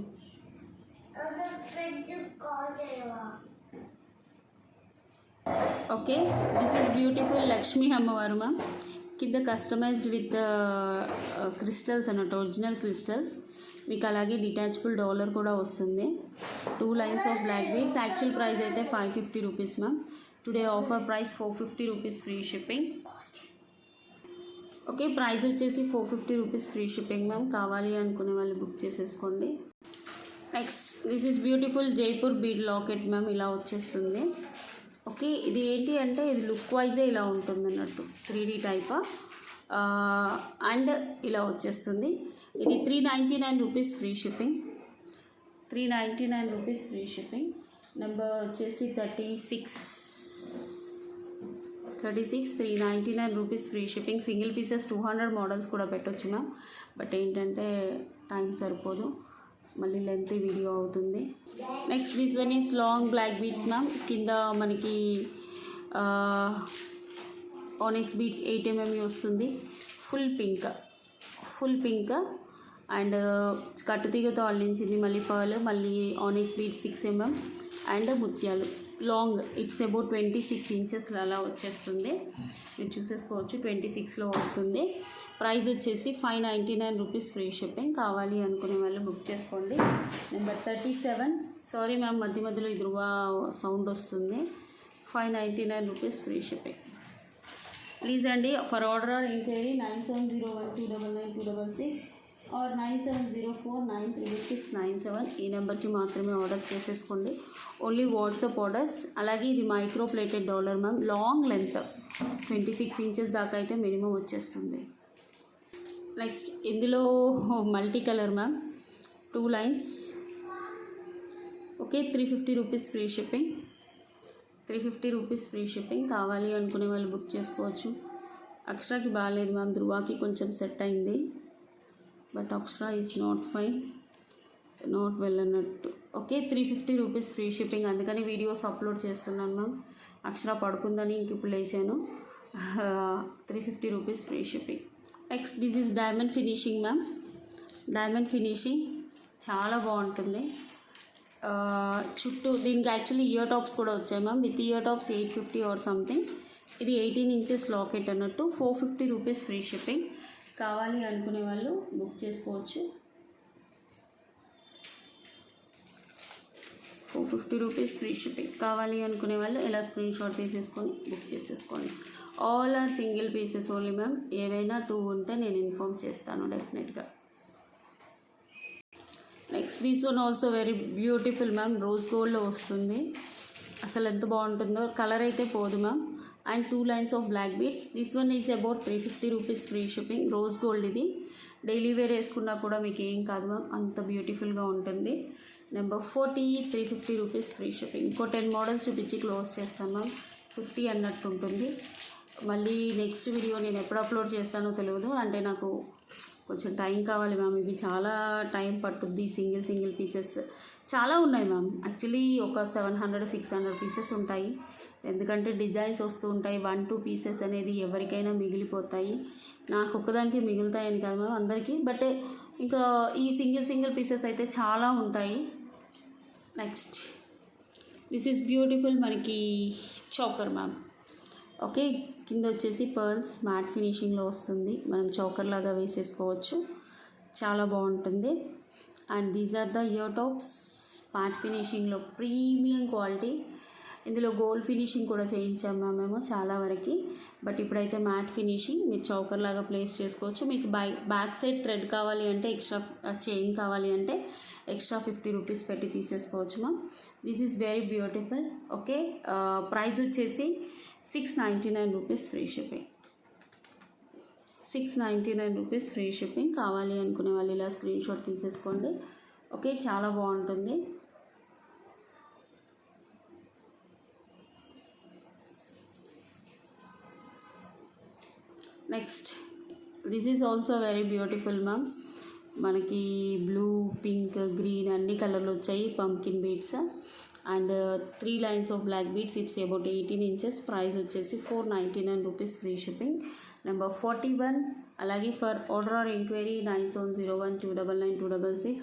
A: Okay, this is beautiful Lakshmi అమ్మవారు మ్యామ్. కింద కస్టమైజ్డ్ విత్ క్రిస్టల్స్ అన్నట్టు, ఒరిజినల్ క్రిస్టల్స్. మీకు అలాగే డిటాచబుల్ డాలర్ కూడా వస్తుంది. 2 lines of black beads. Actual price అయితే 550 rupees ma'am. Today offer price 450 rupees free shipping. Okay, price వచ్చేసి 450 రూపీస్ ఫ్రీ షిప్పింగ్ మ్యామ్. కావాలి అనుకునే వాళ్ళు బుక్ చేసేసుకోండి. Next this is beautiful Jaipur bead locket ma'am. ఇలా వచ్చేస్తుంది. ఓకే, ఇది ఏంటి అంటే ఇది లుక్ వైజే ఇలా ఉంటుంది అన్నట్టు, 3D టైప్ అండ్ ఇలా వచ్చేస్తుంది. ఇది 399 rupees free shipping. 399 rupees free shipping. Number వచ్చేసి 36 399 rupees free shipping. Single pieces 200 models కూడా పెట్టవచ్చు మ్యామ్. బట్ ఏంటంటే టైం సరిపోదు, మళ్ళీ లెంత్ వీడియో అవుతుంది. Next this one is long black beads ma'am. కింద మనకి ఆనిక్స్ బీడ్స్ 8 mm వస్తుంది. ఫుల్ పింక్ అండ్ కట్టుతీగతో అల్లించింది. మళ్ళీ పర్ల్, మళ్ళీ ఆనిక్స్ బీడ్స్ 6 mm అండ్ ముత్యాలు. లాంగ్ ఇట్స్ అబౌట్ 26 inches అలా వచ్చేస్తుంది. మీరు చూసేసుకోవచ్చు, 26లో వస్తుంది. ప్రైస్ వచ్చేసి 599 రూపీస్ ఫ్రీ షిప్పింగ్. కావాలి అనుకునే వాళ్ళు బుక్ చేసుకోండి. నెంబర్ 37. సారీ మ్యామ్, మధ్యలో ఎదురుగా సౌండ్ వస్తుంది. 599 రూపీస్ ఫ్రీ షిప్పింగ్. ప్లీజ్ అండి, for order or enquiry 9701299266 or 9704936697. ఈ నెంబర్కి మాత్రమే ఆర్డర్ చేసేసుకోండి. Only WhatsApp orders. అలాగే ఇది micro plated dollar ma'am. Long length 26 inches దాకా అయితే మినిమం వచ్చేస్తుంది. నెక్స్ట్ ఇందులో multi colour ma'am, 2 lines. Okay, 350 rupees free shipping. 350 rupees free shipping. కావాలి అనుకునే వాళ్ళు బుక్ చేసుకోవచ్చు. అక్షరాకి బాగాలేదు మ్యామ్, ధృవాకి కొంచెం సెట్ అయింది. But Akshara is not fine, not well అన్నట్టు. Okay, 350 rupees free shipping. అందుకని వీడియోస్ అప్లోడ్ చేస్తున్నాను మ్యామ్. అక్షర పడుకుందని ఇంక ఇప్పుడు లేచాను. 350 rupees free shipping. Next this is diamond finishing ma'am. Diamond finishing చాలా బాగుంటుంది. చుట్టూ దీనికి యాక్చువల్లీ ఇయర్ టాప్స్ కూడా వచ్చాయి ma'am. With ear tops 850 or something. ఇది 18 inches లాకెట్ అన్నట్టు. 450 రూపీస్ ఫ్రీ షిప్పింగ్. కావాలి అనుకునే వాళ్ళు బుక్ చేసుకోవచ్చు. 450 రూపీస్ ఫ్రీ షిప్పింగ్. కావాలి అనుకునే వాళ్ళు ఇలా స్క్రీన్ షాట్ తీసేసుకొని బుక్ చేసేసుకోండి. All are single pieces only ma'am. ఏవైనా 2 ఉంటే నేను ఇన్ఫామ్ చేస్తాను డెఫినెట్గా. Next this one also very beautiful ma'am. Rose గోల్డ్లో వస్తుంది. అసలు ఎంత బాగుంటుందో. కలర్ అయితే పోదు ma'am. And 2 lines of black beads. This one is about 350 rupees free shipping. Rose gold ఇది. డైలీ వేర్ వేసుకున్నా కూడా మీకు ఏం కాదు మ్యామ్, అంత బ్యూటిఫుల్గా ఉంటుంది. Number 40, 350 rupees free shipping. ఇంకో 10 మోడల్స్ చూపించి క్లోజ్ చేస్తాను మ్యామ్. 50 అన్నట్టు ఉంటుంది. మళ్ళీ నెక్స్ట్ వీడియో నేను ఎప్పుడు అప్లోడ్ చేస్తానో తెలియదు, అంటే నాకు కొంచెం టైం కావాలి మ్యామ్. ఇవి చాలా టైం పట్టుద్ది. సింగిల్ పీసెస్ చాలా ఉన్నాయి మ్యామ్. యాక్చువల్లీ ఒక 700-600 పీసెస్ ఉంటాయి. ఎందుకంటే డిజైన్స్ వస్తూ ఉంటాయి. 1-2 పీసెస్ అనేది ఎవరికైనా మిగిలిపోతాయి. నాకు ఒక్కదానికి మిగులుతాయని కాదు మ్యామ్, అందరికీ. బట్ ఇంకా ఈ సింగిల్ పీసెస్ అయితే చాలా ఉంటాయి. నెక్స్ట్ దిస్ ఈజ్ బ్యూటిఫుల్ మనకి చోకర్ మ్యామ్. ఓకే, కింద వచ్చేసి పర్ల్స్ మ్యాట్ ఫినిషింగ్లో వస్తుంది. మనం చోకర్ లాగా వేసేసుకోవచ్చు. చాలా బాగుంటుంది. And these are the ear tops matte ఫినిషింగ్లో, ప్రీమియం క్వాలిటీ. ఇందులో గోల్డ్ ఫినిషింగ్ కూడా చేయించాము మేము చాలా వరకు. బట్ ఇప్పుడైతే మ్యాట్ ఫినిషింగ్. మీరు చౌకర్ లాగా ప్లేస్ చేసుకోవచ్చు. మీకు బ్యాక్ సైడ్ థ్రెడ్ కావాలి అంటే, ఎక్స్ట్రా చైన్ కావాలి అంటే ఎక్స్ట్రా 50 రూపీస్ పెట్టి తీసేసుకోవచ్చు ma'am. This is very beautiful. Okay, price వచ్చేసి 699 rupees free shipping. 699 rupees free shipping. కావాలి అనుకునే వాళ్ళు ఇలా స్క్రీన్ షాట్ తీసేసుకోండి. ఓకే, చాలా బాగుంటుంది. Next this is also very beautiful ma'am. మనకి బ్లూ, పింక్, గ్రీన్ అన్ని కలర్లు వచ్చాయి. Pumpkin beads and 3 lines of black beads. It's about 18 inches. Price వచ్చేసి 499 రూపీస్ ఫ్రీ షిప్పింగ్. నెంబర్ 41. అలాగే for order or enquiry 9701299266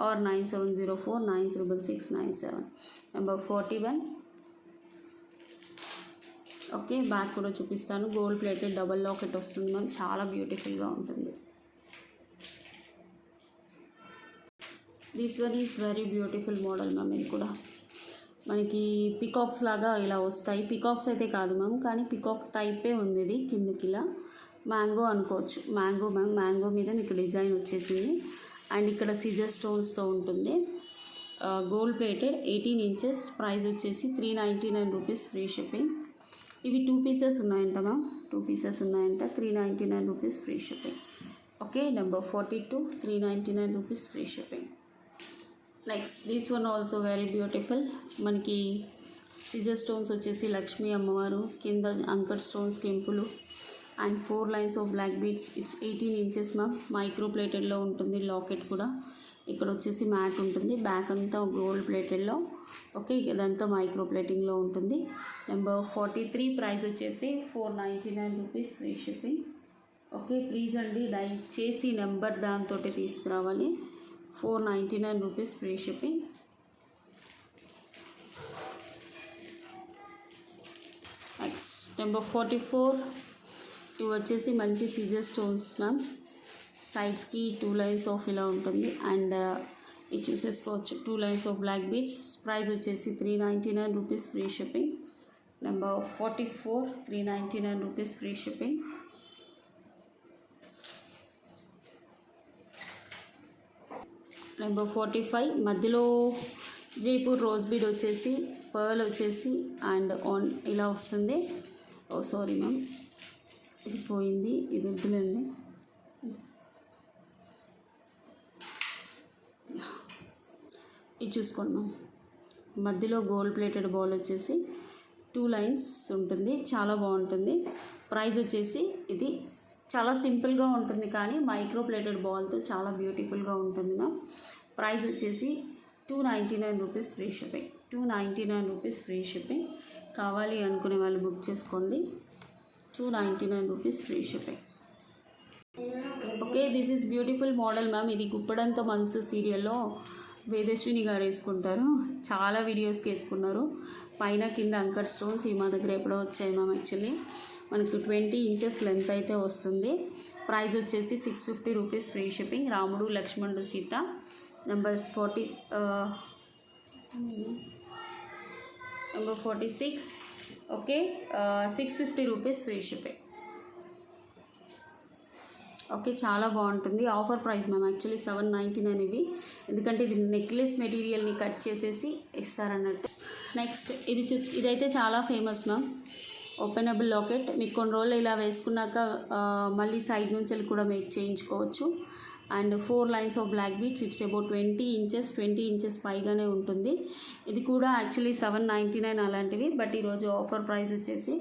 A: or 9704966697. Number 41. Okay, back కూడా చూపిస్తాను. Gold plated double locket వస్తుంది ma'am, చాలా బ్యూటిఫుల్గా ఉంటుంది. This one is very beautiful model ma'am. ఇది కూడా మనకి పికాక్స్ లాగా ఇలా వస్తాయి. పికాక్స్ అయితే కాదు మ్యామ్, కానీ పికాక్ టైపే ఉంది. ఇది కిందకి ఇలా మ్యాంగో అనుకోవచ్చు. మ్యాంగో మ్యామ్, మ్యాంగో మీద మీకు డిజైన్ వచ్చేసింది. అండ్ ఇక్కడ సిజర్ స్టోన్స్తో ఉంటుంది. Gold plated 18 inches. ప్రైస్ వచ్చేసి 399 రూపీస్, ఫ్రీ షిప్పింగ్. ఇవి 2 పీసెస్ ఉన్నాయంట మ్యామ్, 2 పీసెస్ ఉన్నాయంట. 399 rupees, free shipping. Okay, number 42, 399 rupees, free shipping. Next this one also very beautiful. మనకి సిజర్ స్టోన్స్ వచ్చేసి లక్ష్మీ అమ్మవారు, కింద అంకర్ స్టోన్స్ కెంపులు and 4 lines of black beads. It's 18 inches ma'am. Micro ప్లేటెడ్లో ఉంటుంది. లాకెట్ కూడా ఇక్కడ వచ్చేసి మ్యాట్ ఉంటుంది. బ్యాక్ అంతా గోల్డ్ ప్లేటెడ్లో. ఓకే, ఇదంతా మైక్రో ప్లేటింగ్లో ఉంటుంది. నెంబర్ 43, ప్రైస్ వచ్చేసి 499 rupees, free shipping. Okay, please అండి దయచేసి నెంబర్ దాంతో తీసుకురావాలి. 499 rupees, free shipping. Next number 44, ఇవి వచ్చేసి మంచి సిజర్ స్టోన్స్ మ్యామ్. సైడ్స్కి 2 లైన్స్ ఆఫ్ ఇలా ఉంటుంది. అండ్ ఇది చూసేసుకోవచ్చు, 2 lines of black beads. Price వచ్చేసి 399 rupees, free shipping. Number 44, 399 rupees, free shipping. Number 45, మధ్యలో జైపూర్ రోజ్ బీడ్ వచ్చేసి, పర్ల్ వచ్చేసి అండ్ ఆన్ ఇలా వస్తుంది. ఓ సారీ మ్యామ్, ఇది పోయింది, ఇది వద్దులేండి. ఇది చూసుకోండి మ్యామ్. మధ్యలో గోల్డ్ ప్లేటెడ్ బాల్ వచ్చేసి 2 లైన్స్ ఉంటుంది. చాలా బాగుంటుంది. ప్రైస్ వచ్చేసి ఇది చాలా సింపుల్గా ఉంటుంది, కానీ మైక్రో ప్లేటెడ్ బాల్తో చాలా బ్యూటిఫుల్గా ఉంటుంది మ్యామ్. ప్రైస్ వచ్చేసి 299 rupees, free shipping. 299 rupees, free shipping. కావాలి అనుకునే వాళ్ళు బుక్ చేసుకోండి. 299 rupees, free shipping. Okay, this is beautiful model ma'am. ఇది గుప్పడంత మనసు సీరియల్లో వేదశ్విని గారు వేసుకుంటారు. చాలా వీడియోస్కి వేసుకున్నారు. పైన కింద అంకర్ స్టోన్స్ ఈ మా దగ్గర ఎప్పుడో వచ్చాయి మ్యామ్. యాక్చువల్లీ మనకు 20 ఇంచెస్ లెంత్ అయితే వస్తుంది. ప్రైస్ వచ్చేసి 650 రూపీస్, ఫ్రీ షిప్పింగ్. రాముడు, లక్ష్మణుడు, Sita. Number 46. Okay, 650 rupees, free shipping. Okay, చాలా బాగుంటుంది. Offer price ma'am. యాక్చువల్లీ 799 ఇవి, ఎందుకంటే ఇది నెక్లెస్ మెటీరియల్ని కట్ చేసేసి ఇస్తారన్నట్టు. నెక్స్ట్ ఇదైతే చాలా ఫేమస్ మ్యామ్. Openable locket. మీకు కొన్ని రోజులు ఇలా వేసుకున్నాక మళ్ళీ సైడ్ నుంచి కూడా మేక్ చేయించుకోవచ్చు. And 4 lines of black beads. It's about 20 inches పైగానే ఉంటుంది. ఇది కూడా యాక్చువల్లీ 799 అలాంటివి, బట్ ఈరోజు ఆఫర్ ప్రైస్ వచ్చేసి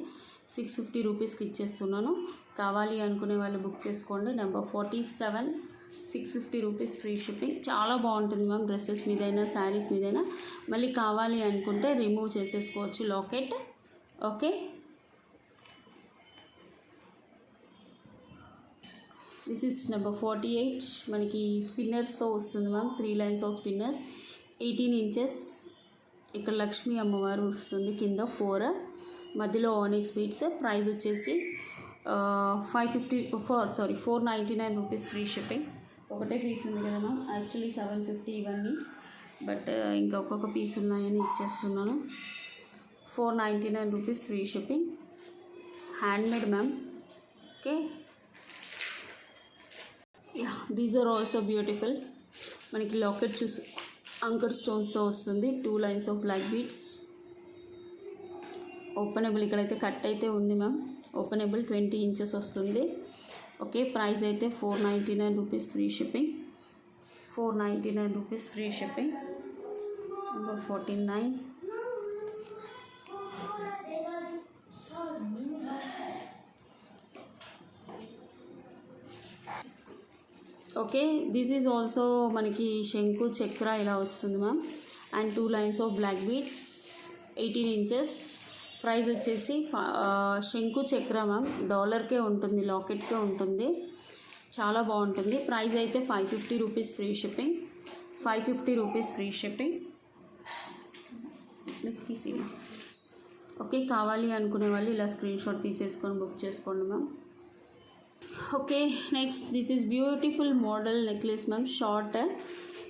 A: 650 రూపీస్కి ఇచ్చేస్తున్నాను. కావాలి అనుకునే వాళ్ళు బుక్ చేసుకోండి. Number 47, 650 rupees, free shipping. చాలా బాగుంటుంది మ్యామ్. డ్రెస్సెస్ మీదైనా శారీస్ మీదైనా. మళ్ళీ కావాలి అనుకుంటే రిమూవ్ చేసేసుకోవచ్చు locket. Okay, this is number 48. మనకి స్పిన్నర్స్తో వస్తుంది ma'am. 3 lines of spinners, 18 inches. ఇక్కడ లక్ష్మీ అమ్మవారు వస్తుంది, కింద 4, మధ్యలో ఆనిక్స్ బీడ్స్. ప్రైస్ వచ్చేసి 499 రూపీస్, ఫ్రీ షిప్పింగ్. ఒకటే పీస్ ఉంది కదా మ్యామ్. యాక్చువల్లీ 750 ఇవన్నీ, బట్ ఇంకొక పీస్ ఉన్నాయని ఇచ్చేస్తున్నాను. 499 rupees, free shipping. Handmade ma'am. Okay, yeah, these are also beautiful. మనకి లాకెట్ చూసి అంకర్ స్టోన్స్తో వస్తుంది. 2 lines of black beads. Openable. ఇక్కడైతే కట్ అయితే ఉంది మ్యామ్. ఓపెనబుల్ 20 ఇంచెస్ వస్తుంది. ఓకే, ప్రైస్ అయితే 499 rupees, free shipping. 499 rupees, free shipping. Number 49. Okay, this is also మనకి శంకు చక్ర ఇలా వస్తుంది ma'am. And 2 lines of black beads, 18 inches. Price వచ్చేసి శంకు చక్ర మ్యామ్. డాలర్కే ఉంటుంది, లాకెట్కే ఉంటుంది. చాలా బాగుంటుంది. ప్రైస్ అయితే 550 rupees, free shipping. 550 rupees, free shipping. Okay, కావాలి అనుకునే వాళ్ళు ఇలా స్క్రీన్ షాట్ తీసేసుకొని బుక్ చేసుకోండి ma'am. Okay, next this is beautiful model necklace ma'am. Short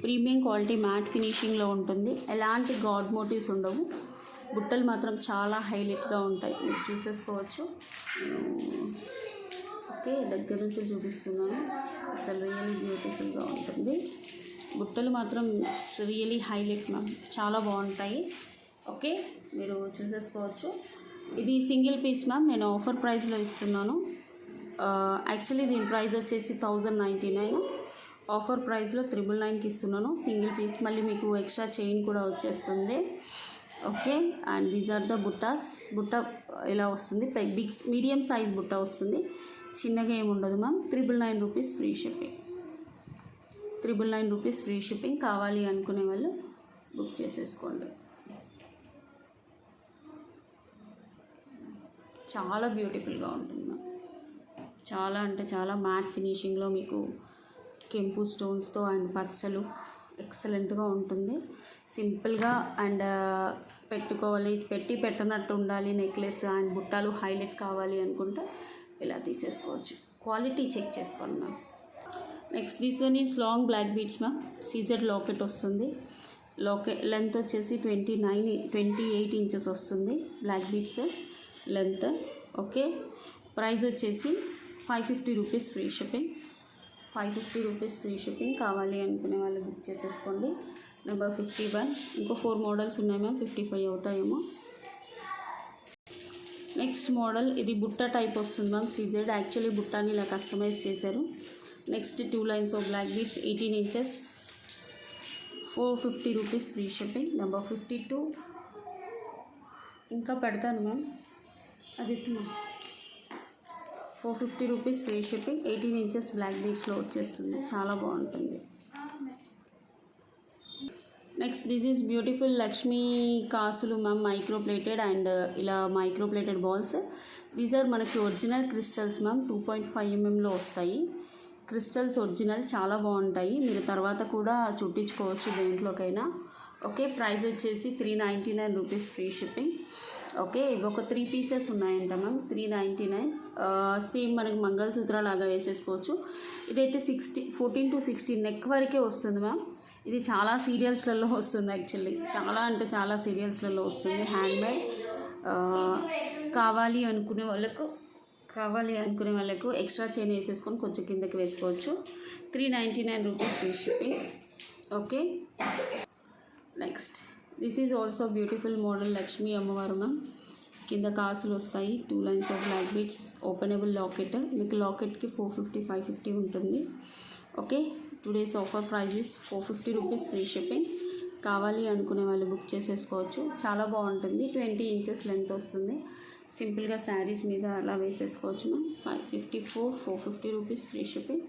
A: premium quality matte ఫినిషింగ్లో ఉంటుంది. ఎలాంటి గాడ్ మోటివ్స్ ఉండవు. బుట్టలు మాత్రం చాలా హైలైట్గా ఉంటాయి, మీరు చూసేసుకోవచ్చు. ఓకే, దగ్గర నుంచి చూపిస్తున్నాను. అసలు రియల్లీ బ్యూటిఫుల్గా ఉంటుంది. బుట్టలు మాత్రం రియలీ హైలైట్ మ్యామ్, చాలా బాగుంటాయి. ఓకే, మీరు చూసేసుకోవచ్చు. ఇది సింగిల్ పీస్ మ్యామ్, నేను ఆఫర్ ప్రైస్లో ఇస్తున్నాను. యాక్చువల్లీ దీని ప్రైస్ వచ్చేసి 1099, ఆఫర్ ప్రైస్లో 999కి ఇస్తున్నాను సింగిల్ పీస్. మళ్ళీ మీకు ఎక్స్ట్రా చైన్ కూడా వచ్చేస్తుంది. Okay, and these are the buttas. బుట్ట ఇలా వస్తుంది, బిగ్ మీడియం సైజ్ బుట్ట వస్తుంది, చిన్నగా ఏమి ఉండదు ma'am. 999 rupees free shipping. 999 rupees free shipping. కావాలి అనుకునే వాళ్ళు బుక్ చేసేసుకోండి. చాలా బ్యూటిఫుల్గా ఉంటుంది మ్యామ్, చాలా అంటే చాలా మ్యాట్ ఫినిషింగ్లో మీకు కెంపు స్టోన్స్తో అండ్ పచ్చలు ఎక్సలెంట్గా ఉంటుంది. సింపుల్గా అండ్ పెట్టుకోవాలి, పెట్టనట్టు ఉండాలి నెక్లెస్ అండ్ బుట్టాలు హైలైట్ కావాలి అనుకుంటే ఇలా తీసేసుకోవచ్చు. క్వాలిటీ చెక్ చేసుకోండి ma'am. Next this one is long black beads ma'am. CZ locket వస్తుంది. లెంత్ వచ్చేసి 28 ఇంచెస్ వస్తుంది black beads length. Okay, price వచ్చేసి 550 rupees free shipping. 550 rupees free shipping. కావాలి అనుకునే వాళ్ళు బుక్ చేసేసుకోండి. నెంబర్ 51. ఇంకో 4 మోడల్స్ ఉన్నాయి మ్యామ్, 55 అవుతాయేమో. నెక్స్ట్ మోడల్ ఇది బుట్ట టైప్ వస్తుంది మ్యామ్. సీజెడ్ యాక్చువల్లీ బుట్టాని ఇలా కస్టమైజ్ చేశారు. Next 2 lines of black beads 18 inches, 450 rupees free shipping. Number 52. ఇంకా పెడతాను మ్యామ్, అది 450 rupees free shipping. 18 inches black బీడ్స్లో వచ్చేస్తుంది, చాలా బాగుంటుంది. Next this is beautiful Lakshmi కాసులు మ్యామ్, మైక్రో ప్లేటెడ్ అండ్ ఇలా micro plated balls. These are మనకి ఒరిజినల్ క్రిస్టల్స్ మ్యామ్, 2.5 mm వస్తాయి. క్రిస్టల్స్ ఒరిజినల్, చాలా బాగుంటాయి. మీరు తర్వాత కూడా చుట్టించుకోవచ్చు దేంట్లోకైనా. ఓకే, ప్రైస్ వచ్చేసి 399 రూపీస్ ఫ్రీ షిప్పింగ్. ఓకే, ఇవి ఒక 3 పీసెస్ ఉన్నాయంట మ్యామ్, 399. సేమ్ మనకి మంగళసూత్ర లాగా వేసేసుకోవచ్చు. ఇదైతే 14 to 16 నెక్ వరకే వస్తుంది మ్యామ్. ఇది చాలా సీరియల్స్లలో వస్తుంది యాక్చువల్లీ, చాలా అంటే చాలా సీరియల్స్లలో వస్తుంది. హ్యాండ్మేడ్. కావాలి అనుకునే వాళ్ళకు ఎక్స్ట్రా చైన్ వేసేసుకొని కొంచెం కిందకి వేసుకోవచ్చు. 399 rupees free shipping. Okay, next this is also beautiful model Lakshmi అమ్మవారు మ్యామ్. కింద కాసులు వస్తాయి, 2 lines of black beads, openable locket. మీకు లాకెట్కి 450, 550 ఉంటుంది. ఓకే, today's offer price is 450 rupees free shipping. కావాలి అనుకునే వాళ్ళు బుక్ చేసేసుకోవచ్చు. చాలా బాగుంటుంది, 20 ఇంచెస్ లెంత్ వస్తుంది. సింపుల్గా శారీస్ మీద అలా వేసేసుకోవచ్చు ma'am. 450 rupees free shipping.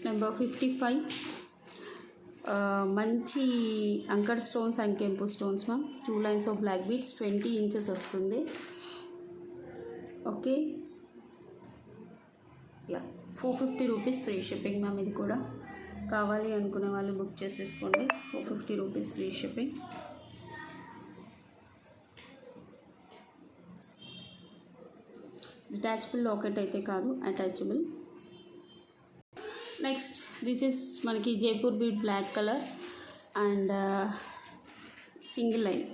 A: Number 55. మంచి అంకర్ స్టోన్స్ అండ్ కెంపు stones ma'am. 2 lines of black beads, 20 inches వస్తుంది. Okay, 450 rupees free shipping ma'am. ఇది కూడా కావాలి అనుకునే వాళ్ళు బుక్ చేసేసుకోండి. 450 rupees free shipping. Detachable locket అయితే కాదు, అటాచబుల్. నెక్స్ట్ దిస్ ఇస్ మనకి Jaipur bead black colour and single line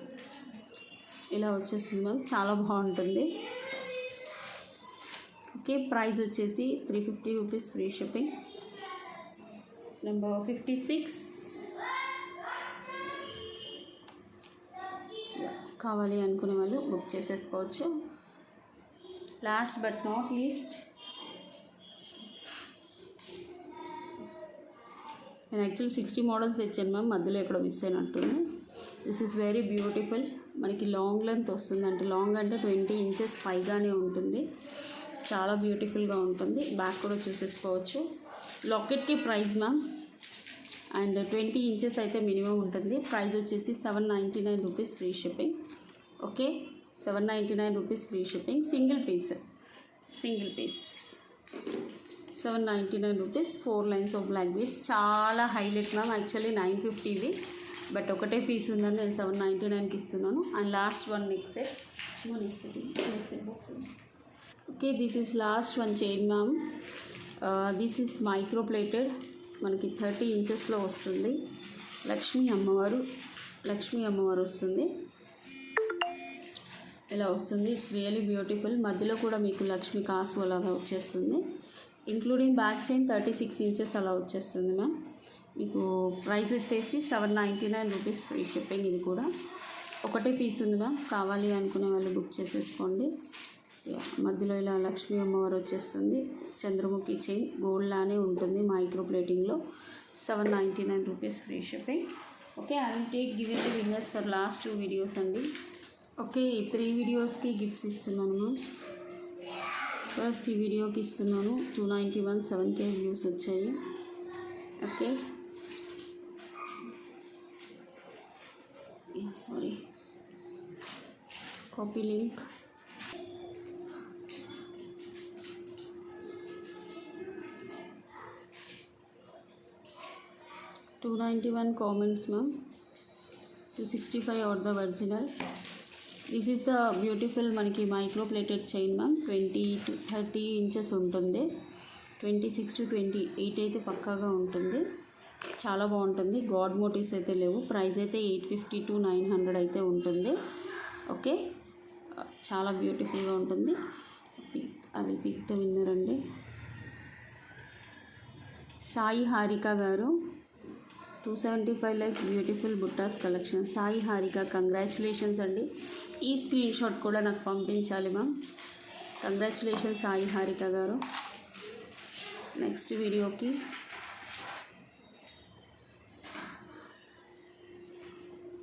A: ఇలా వచ్చేస్తుంది మ్యామ్, చాలా బాగుంటుంది. ఓకే, ప్రైస్ వచ్చేసి 350 రూపీస్ ఫ్రీ షిప్పింగ్. నెంబర్ 56. కావాలి అనుకునే వాళ్ళు బుక్ చేసేసుకోవచ్చు. లాస్ట్ బట్ నాట్ లీస్ట్, నేను యాక్చువల్లీ 60 మోడల్స్ తెచ్చాను మ్యామ్, మధ్యలో ఎక్కడ మిస్ అయినట్టుంది. This is very beautiful. మనకి లాంగ్ లెంత్ వస్తుంది, అంటే లాంగ్ అంటే 20 ఇంచెస్ పైగానే ఉంటుంది. చాలా బ్యూటిఫుల్గా ఉంటుంది. బ్యాక్ కూడా చూసేసుకోవచ్చు. లాకెట్కి ప్రైస్ మ్యామ్ అండ్ 20 ఇంచెస్ అయితే మినిమం ఉంటుంది. ప్రైస్ వచ్చేసి 799 rupees free shipping. Okay, 799 rupees free shipping. Single piece 799 rupees. 4 lines of black beads, చాలా హైలైట్ మ్యామ్. యాక్చువల్లీ 950 ఇది, బట్ ఒకటే పీస్ ఉందని నేను 799కి ఇస్తున్నాను. And last one next set box. Okay, this is last one chain ma'am. This is micro plated, మనకి 30 ఇంచెస్లో వస్తుంది. లక్ష్మీ అమ్మవారు వస్తుంది, ఇలా వస్తుంది. It's really beautiful. మధ్యలో కూడా మీకు లక్ష్మీ కాసు అలాగా వచ్చేస్తుంది. ఇంక్లూడింగ్ బ్యాక్ చైన్ 36 ఇంచెస్ అలా వచ్చేస్తుంది మ్యామ్. మీకు ప్రైస్ వచ్చేసి 799 రూపీస్ ఫ్రీ షిప్పింగ్. ఇది కూడా ఒకటే పీస్ ఉంది మ్యామ్, కావాలి అనుకునే వాళ్ళు బుక్ చేసేసుకోండి. మధ్యలో ఇలా లక్ష్మీ అమ్మవారు వచ్చేస్తుంది. చంద్రముఖి చైన్ గోల్డ్ లానే ఉంటుంది మైక్రో ప్లేటింగ్లో. 799 rupees free shipping. Okay, I will take give the winners for last 2 videos అండి. ఓకే, 3 వీడియోస్కి గిఫ్ట్స్ ఇస్తున్నాను మ్యామ్. ఫస్ట్ ఈ వీడియోకి ఇస్తున్నాను 291 7K వ్యూస్ వచ్చాయి. Okay, sorry, copy link. $291 comments ma'am, 265 are the original. This is the beautiful మనకి micro plated chain ma'am. 20 to 30 inches ఉంటుంది. 26 to 28 అయితే పక్కాగా ఉంటుంది. చాలా బాగుంటుంది. గాడ్ మోటివ్స్ అయితే లేవు. ప్రైస్ అయితే 850 to 900 అయితే ఉంటుంది. ఓకే, చాలా బ్యూటిఫుల్గా ఉంటుంది. I will pick the winner అండి. సాయి హారిక గారు 275 like beautiful buttas collection. Sai Harika, congratulations అండి. ఈ స్క్రీన్ షాట్ కూడా నాకు పంపించాలి మ్యామ్. కంగ్రాచులేషన్స్ సాయి హారిక గారు. నెక్స్ట్ వీడియోకి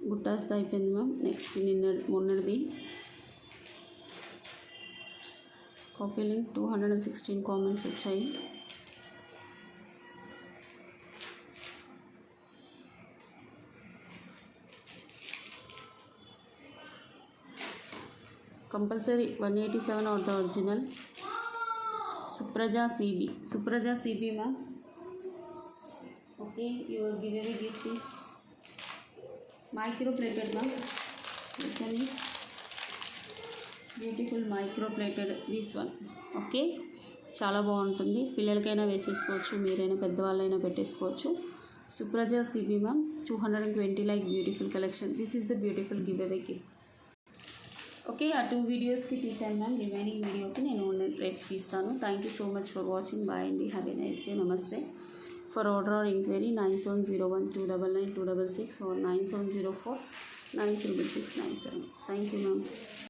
A: బుట్టాస్ అయిపోయింది మ్యామ్. నెక్స్ట్ మొన్నటిది కాపీ లింక్. 216 కామెంట్స్ వచ్చాయి. Compulsory 187 are the original. Supraja CB ma'am. Okay, your give away gift is micro plated ma'am. This one is beautiful micro plated, this one. Okay, చాలా బాగుంటుంది. పిల్లలకైనా వేసేసుకోవచ్చు, మీరైనా పెద్దవాళ్ళైనా పెట్టేసుకోవచ్చు. Supraja CB ma'am, 220 like beautiful collection. This is the beautiful give away gift. Okay, ఆ 2 వీడియోస్కి తీసాను మ్యామ్. రిమైనింగ్ వీడియోకి నేను రేపు తీస్తాను. Thank you so much for watching. Bye అండి. Have a nice day. నమస్తే. For order or enquiry 9701 299 266 or 9704 96697. Thank you ma'am.